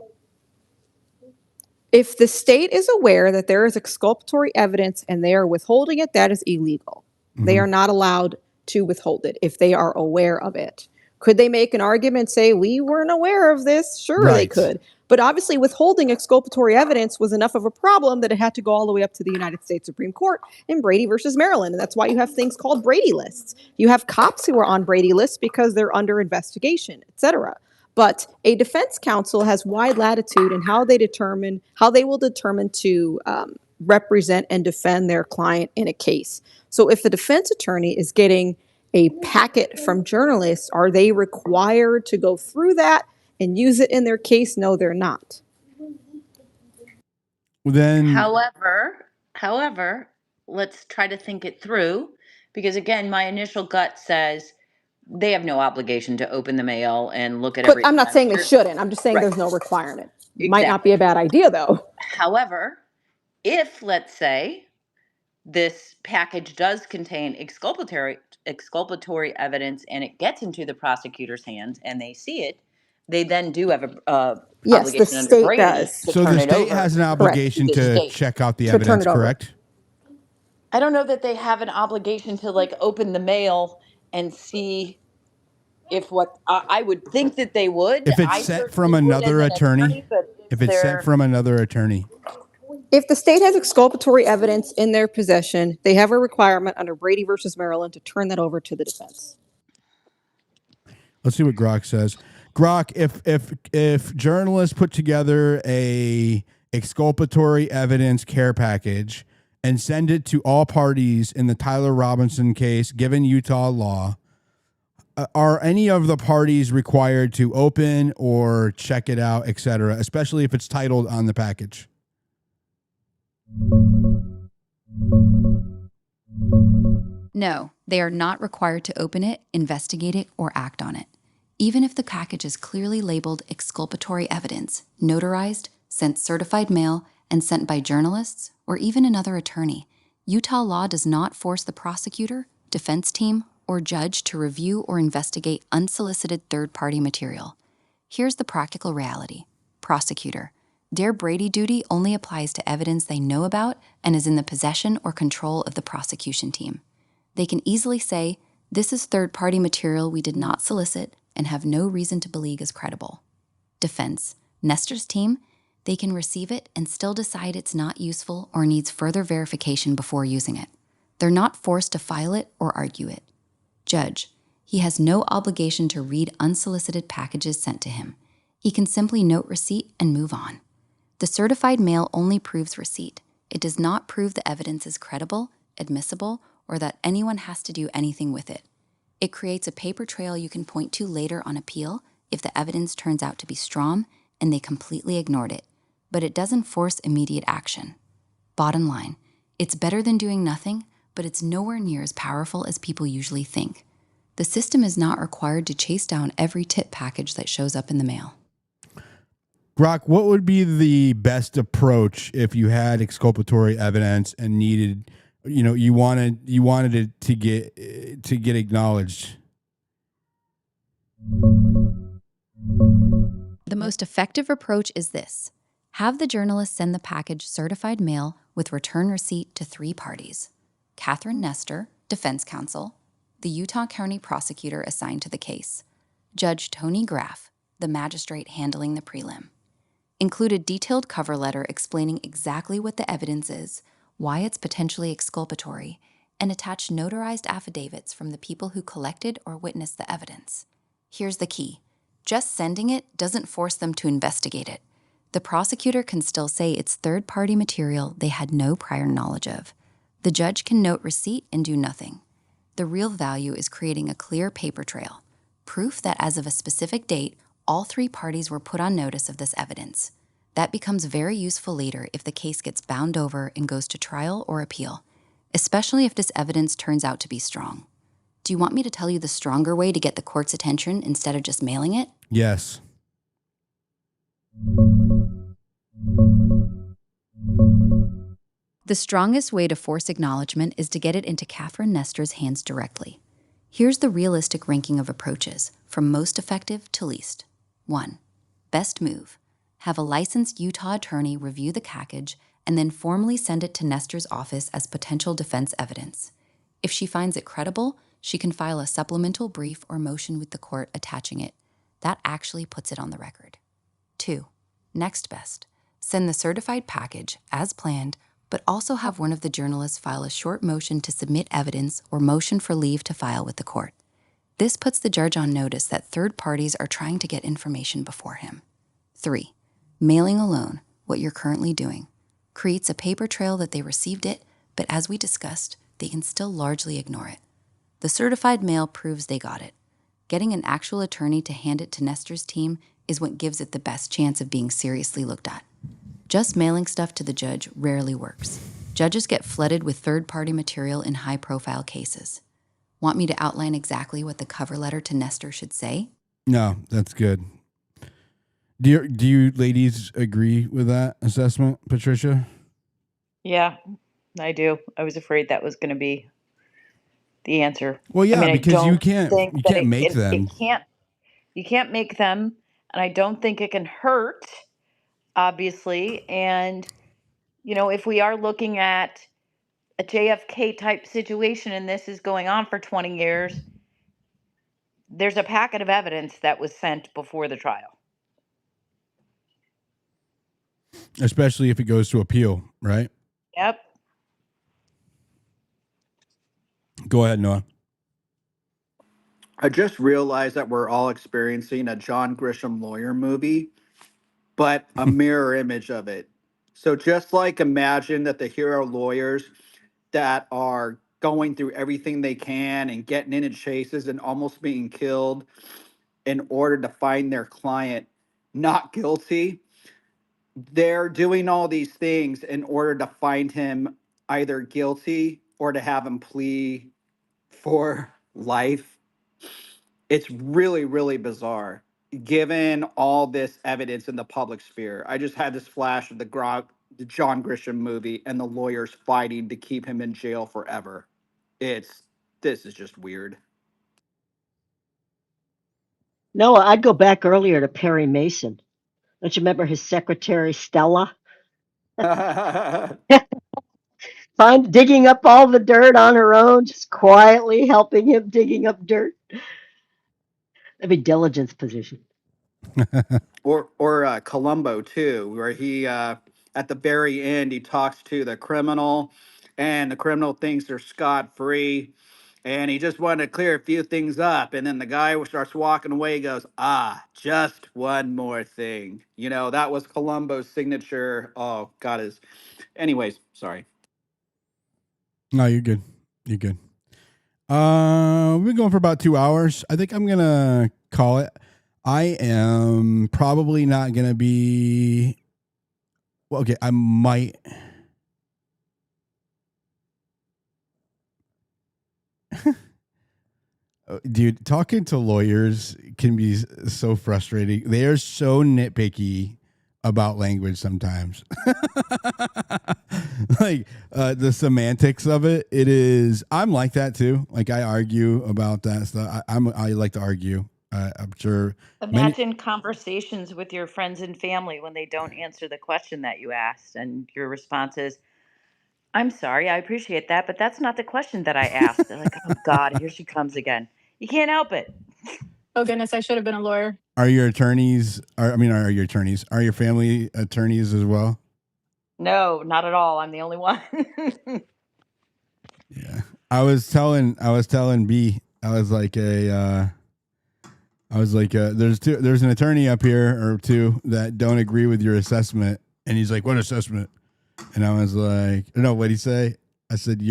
If the state is aware that there is exculpatory evidence and they are withholding it, that is illegal. They are not allowed to withhold it if they are aware of it. Could they make an argument, say, we weren't aware of this? Sure, they could. But obviously withholding exculpatory evidence was enough of a problem that it had to go all the way up to the United States Supreme Court in Brady versus Maryland. And that's why you have things called Brady lists. You have cops who are on Brady lists because they're under investigation, et cetera. But a defense counsel has wide latitude in how they will determine to represent and defend their client in a case. So if the defense attorney is getting a packet from journalists, are they required to go through that and use it in their case? No, they're not. Then, however, let's try to think it through, because again, my initial gut says they have no obligation to open the mail and look at everything. But I'm not saying they shouldn't. I'm just saying there's no requirement. Might not be a bad idea, though. However, if, let's say, this package does contain exculpatory evidence and it gets into the prosecutor's hands and they see it, they then do have a Yes, the obligation under state Brady does. to So turn the it state over has an obligation to the to state. check out the To turn evidence, it over. correct? I don't know that they have an obligation to like open the mail and see if what I would think that they would. If it's I sent from certainly would as another an attorney, attorney, but if if it's sent they're from another attorney. If the state has exculpatory evidence in their possession, they have a requirement under Brady versus Maryland to turn that over to the defense. Let's see what Grok says. Grok, if journalists put together a exculpatory evidence care package and send it to all parties in the Tyler Robinson case, given Utah law, are any of the parties required to open or check it out, etc., especially if it's titled on the package? No, they are not required to open it, investigate it, or act on it. Even if the package is clearly labeled exculpatory evidence, notarized, sent certified mail, and sent by journalists, or even another attorney, Utah law does not force the prosecutor, defense team, or judge to review or investigate unsolicited third-party material. Here's the practical reality. Prosecutor, their Brady duty only applies to evidence they know about and is in the possession or control of the prosecution team. They can easily say, this is third-party material we did not solicit and have no reason to believe is credible. Defense, Nestor's team, they can receive it and still decide it's not useful or needs further verification before using it. They're not forced to file it or argue it. Judge, he has no obligation to read unsolicited packages sent to him. He can simply note receipt and move on. The certified mail only proves receipt. It does not prove the evidence is credible, admissible, or that anyone has to do anything with it. It creates a paper trail you can point to later on appeal if the evidence turns out to be strong and they completely ignored it, but it doesn't force immediate action. Bottom line, it's better than doing nothing, but it's nowhere near as powerful as people usually think. The system is not required to chase down every tip package that shows up in the mail. Grok, what would be the best approach if you had exculpatory evidence and needed, you wanted it to get acknowledged? The most effective approach is this. Have the journalist send the package certified mail with return receipt to 3 parties. Catherine Nestor, defense counsel, the Utah County prosecutor assigned to the case, Judge Tony Graff, the magistrate handling the prelim. Include a detailed cover letter explaining exactly what the evidence is, why it's potentially exculpatory, and attach notarized affidavits from the people who collected or witnessed the evidence. Here's the key. Just sending it doesn't force them to investigate it. The prosecutor can still say it's third-party material they had no prior knowledge of. The judge can note receipt and do nothing. The real value is creating a clear paper trail, proof that as of a specific date, all 3 parties were put on notice of this evidence. That becomes very useful later if the case gets bound over and goes to trial or appeal, especially if this evidence turns out to be strong. Do you want me to tell you the stronger way to get the court's attention instead of just mailing it? Yes. The strongest way to force acknowledgement is to get it into Catherine Nestor's hands directly. Here's the realistic ranking of approaches, from most effective to least. 1. Best move. Have a licensed Utah attorney review the package and then formally send it to Nestor's office as potential defense evidence. If she finds it credible, she can file a supplemental brief or motion with the court attaching it. That actually puts it on the record. 2. Next best. Send the certified package, as planned, but also have one of the journalists file a short motion to submit evidence or motion for leave to file with the court. This puts the judge on notice that third parties are trying to get information before him. 3. Mailing alone, what you're currently doing, creates a paper trail that they received it, but as we discussed, they can still largely ignore it. The certified mail proves they got it. Getting an actual attorney to hand it to Nestor's team is what gives it the best chance of being seriously looked at. Just mailing stuff to the judge rarely works. Judges get flooded with third-party material in high-profile cases. Want me to outline exactly what the cover letter to Nestor should say? No, that's good. Do you ladies agree with that assessment, Patricia? Yeah. I do. I was afraid that was going to be the answer. Well, I yeah, mean, I because don't think you that can't make them. you can't make them, and I don't think it can hurt, obviously. And, if we are looking at a JFK type situation and this is going on for 20 years, there's a packet of evidence that was sent before the trial. Especially if it goes to appeal, right? Yep. Go ahead, Noah. I just realized that we're all experiencing a John Grisham lawyer movie, but a mirror image of it. So just like imagine that the hero lawyers that are going through everything they can and getting into chases and almost being killed in order to find their client not guilty. They're doing all these things in order to find him either guilty or to have him plea for life. It's really, really bizarre given all this evidence in the public sphere. I just had this flash of the John Grisham movie and the lawyers fighting to keep him in jail forever. This is just weird. Noah, I'd go back earlier to Perry Mason. Don't you remember his secretary, Stella? Digging up all the dirt on her own, just quietly helping him digging up dirt. That'd be diligence position. or Columbo too, where he at the very end he talks to the criminal, and the criminal thinks they're scot free, and he just wanted to clear a few things up, and then the guy starts walking away. He goes, just one more thing. That was Columbo's signature. Oh God, anyways, sorry. No, you're good. You're good. We've been going for about 2 hours. I think I'm gonna call it. I am probably not gonna be. Well, okay, I might. Dude, talking to lawyers can be so frustrating. They are so nitpicky about language sometimes. Like the semantics of it. I'm like that too. Like I argue about that stuff. I like to argue. I'm sure. Imagine conversations with your friends and family when they don't answer the question that you asked, and your response is, "I'm sorry, I appreciate that, but that's not the question that I asked." They're like, "Oh God, here she comes again." You can't help it. Oh goodness, I should have been a lawyer. Are your attorneys? Are your attorneys? Are your family attorneys as well? No, not at all. I'm the only one. Yeah, I was telling B. There's an attorney up here or two that don't agree with your assessment, and he's like, "What assessment?" And I was like, "No, what'd he say?" I said,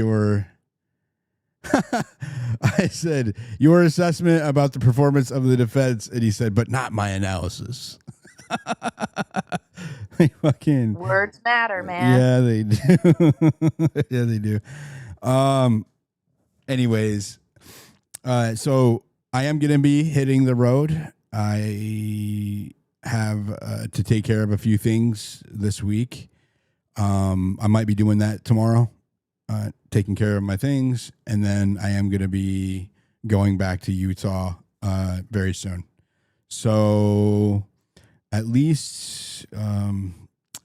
I said, "Your assessment about the performance of the defense," and he said, "But not my analysis." Fucking Words matter, man. yeah, they do. Yeah, they do. Anyways, so I am going to be hitting the road. I have to take care of a few things this week. I might be doing that tomorrow, taking care of my things, and then I am going to be going back to Utah very soon. So at least,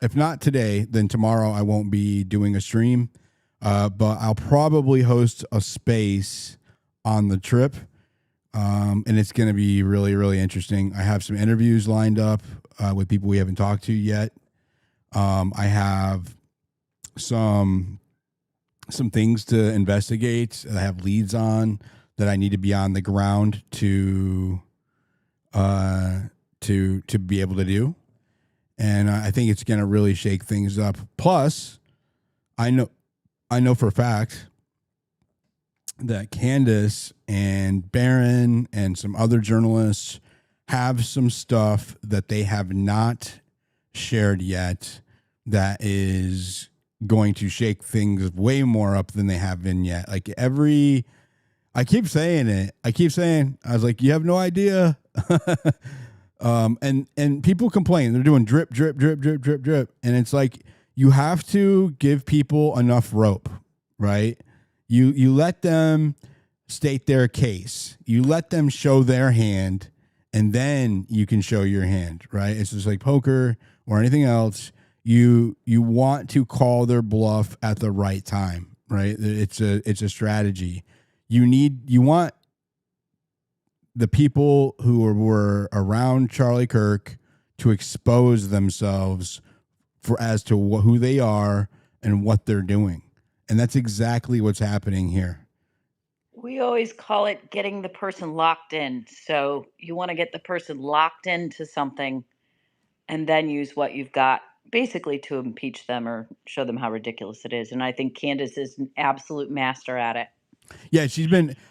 if not today, then tomorrow I won't be doing a stream, but I'll probably host a space on the trip, and it's going to be really, really interesting. I have some interviews lined up with people we haven't talked to yet. I have some things to investigate that I have leads on that I need to be on the ground to be able to do. And I think it's going to really shake things up. Plus, I know for a fact that Candace and Barron and some other journalists have some stuff that they have not shared yet that is going to shake things way more up than they have been yet. Like I keep saying it. I was like, you have no idea. And people complain. They're doing drip, drip, drip, drip, drip, drip. And it's like, you have to give people enough rope, right? You let them state their case. You let them show their hand, and then you can show your hand, right? It's just like poker or anything else. You want to call their bluff at the right time, right? It's a strategy. You want the people who were around Charlie Kirk to expose themselves as to who they are and what they're doing. And that's exactly what's happening here. We always call it getting the person locked in. So you want to get the person locked into something and then use what you've got basically to impeach them or show them how ridiculous it is. And I think Candace is an absolute master at it. Yeah,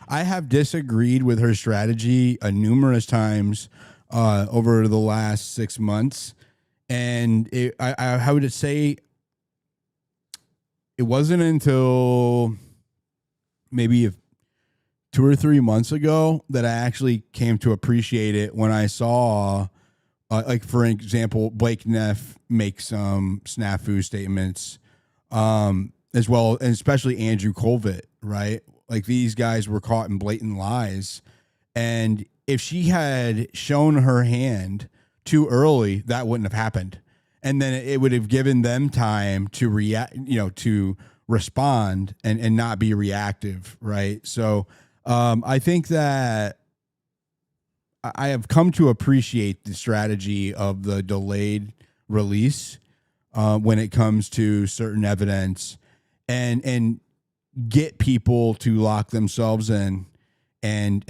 I have disagreed with her strategy numerous times over the last 6 months. And I would say it wasn't until maybe 2 or 3 months ago that I actually came to appreciate it when I saw, like, for example, Blake Neff make some snafu statements, as well, and especially Andrew Colvett, right? Like, these guys were caught in blatant lies. And if she had shown her hand too early, that wouldn't have happened. And then it would have given them time to react, to respond and not be reactive, right? So I think that I have come to appreciate the strategy of the delayed release when it comes to certain evidence, and get people to lock themselves in and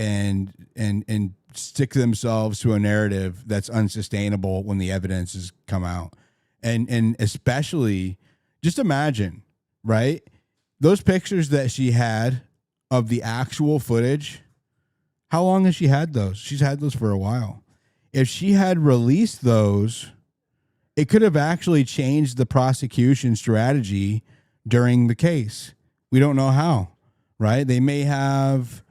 stick themselves to a narrative that's unsustainable when the evidence has come out. And especially, just imagine, right? Those pictures that she had of the actual footage, how long has she had those? She's had those for a while. If she had released those, it could have actually changed the prosecution strategy during the case. We don't know how, right? They may have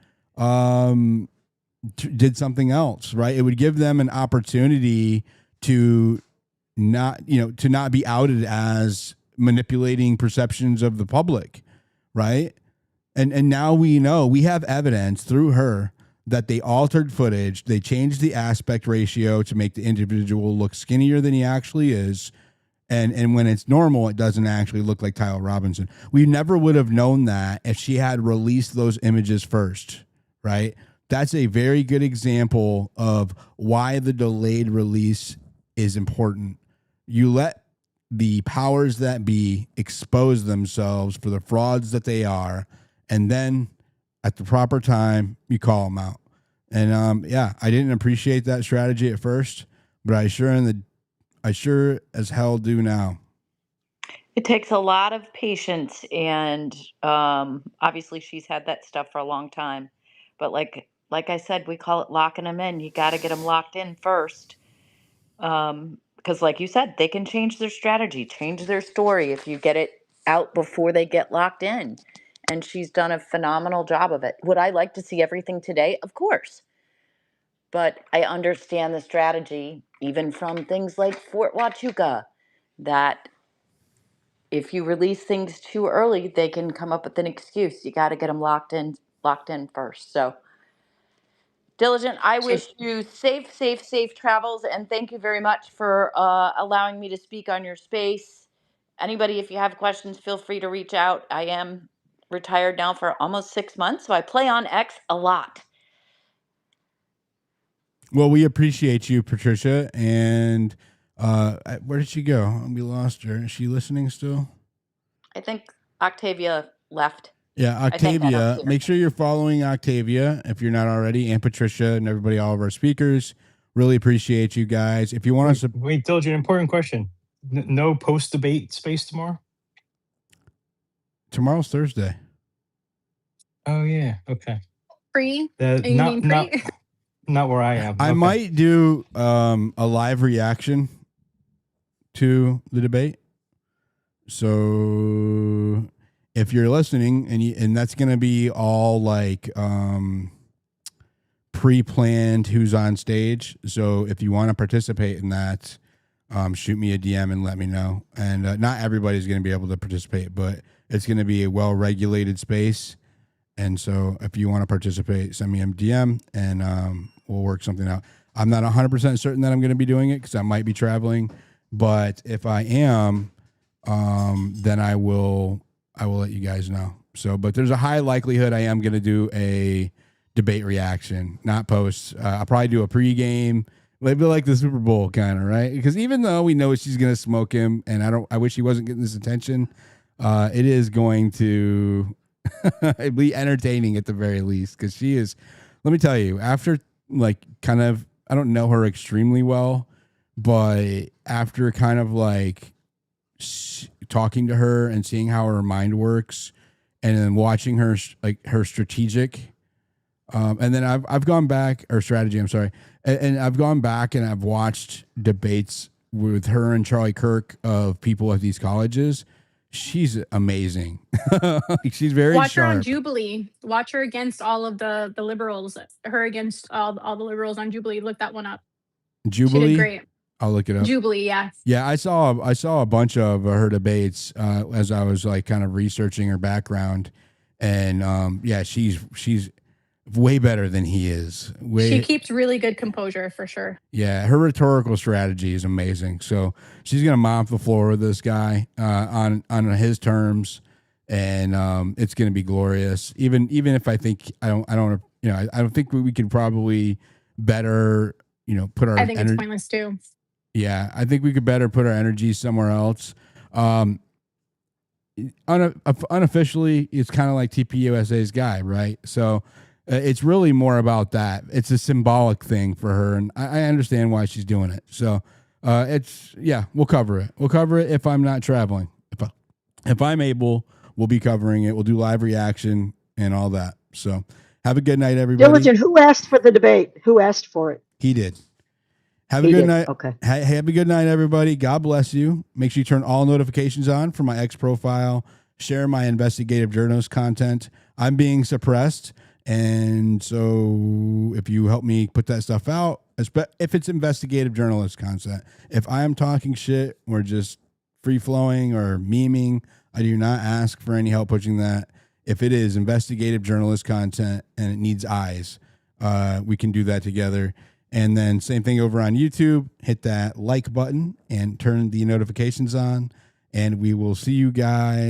did something else, right? It would give them an opportunity to not be outed as manipulating perceptions of the public, right? And now we know, we have evidence through her that they altered footage. They changed the aspect ratio to make the individual look skinnier than he actually is. And when it's normal, it doesn't actually look like Tyler Robinson. We never would have known that if she had released those images first, right? That's a very good example of why the delayed release is important. You let the powers that be expose themselves for the frauds that they are, and then at the proper time, you call them out. And I didn't appreciate that strategy at first, but I sure as hell do now. It takes a lot of patience, and obviously she's had that stuff for a long time. But like I said, we call it locking them in. You got to get them locked in first, because like you said, they can change their strategy, change their story if you get it out before they get locked in. And she's done a phenomenal job of it. Would I like to see everything today? Of course. But I understand the strategy, even from things like Fort Huachuca, that if you release things too early, they can come up with an excuse. You got to get them locked in first. So, Diligent, I wish you safe travels, and thank you very much for allowing me to speak on your space. Anybody, if you have questions, feel free to reach out. I am retired now for almost 6 months, so I play on X a lot. Well, we appreciate you, Patricia. And where did she go? We lost her. Is she listening still? I think Octavia left. Yeah, Octavia. Make sure you're following Octavia if you're not already, and Patricia and everybody, all of our speakers. Really appreciate you guys. If you want us to wait, Diligent, important question. No post-debate space tomorrow? Tomorrow's Thursday. Oh, yeah. Okay. Free? Not where I am. I might do a live reaction to the debate. So if you're listening, and that's going to be all like pre-planned who's on stage. So if you want to participate in that, shoot me a DM and let me know. And not everybody's going to be able to participate, but it's going to be a well-regulated space. And so if you want to participate, send me a DM and we'll work something out. I'm not 100% certain that I'm going to be doing it because I might be traveling. But if I am, then I will let you guys know. So, but there's a high likelihood I am going to do a debate reaction, not post. I'll probably do a pregame, maybe like the Super Bowl kind of, right? Because even though we know she's going to smoke him, and I wish he wasn't getting this attention. It is going to be entertaining at the very least because she is. Let me tell you, after like kind of, I don't know her extremely well, but after kind of like talking to her and seeing how her mind works, and then watching her like her strategic, and then I've gone back or strategy. I'm sorry, and I've gone back and I've watched debates with her and Charlie Kirk of people at these colleges. She's amazing. She's very Watch sharp. her on Jubilee. Watch her against all of the liberals. Her against all the liberals on Jubilee. Look that one up. Jubilee. She did great. I'll look it up. Jubilee, yeah. Yeah, I saw a bunch of her debates as I was like kind of researching her background, and yeah, she's way better than he is. She keeps really good composure for sure. Yeah, her rhetorical strategy is amazing. So she's gonna mop the floor with this guy on his terms, and it's gonna be glorious. Even if I think I don't think we could probably better put our. I think it's pointless too. Yeah, I think we could better put our energy somewhere else. Unofficially, it's kind of like TPUSA's guy, right? So it's really more about that. It's a symbolic thing for her, and I understand why she's doing it. So we'll cover it. We'll cover it if I'm not traveling. If I'm able, we'll be covering it. We'll do live reaction and all that. So have a good night, everybody. Diligent, who asked for the debate? Who asked for it? He did. Have a good night. Okay. Have a good night, everybody. God bless you. Make sure you turn all notifications on for my X profile. Share my investigative journalist content. I'm being suppressed. And so if you help me put that stuff out, if it's investigative journalist content, if I am talking shit or just free flowing or memeing, I do not ask for any help pushing that. If it is investigative journalist content and it needs eyes, we can do that together. And then same thing over on YouTube, hit that like button and turn the notifications on, and we will see you guys.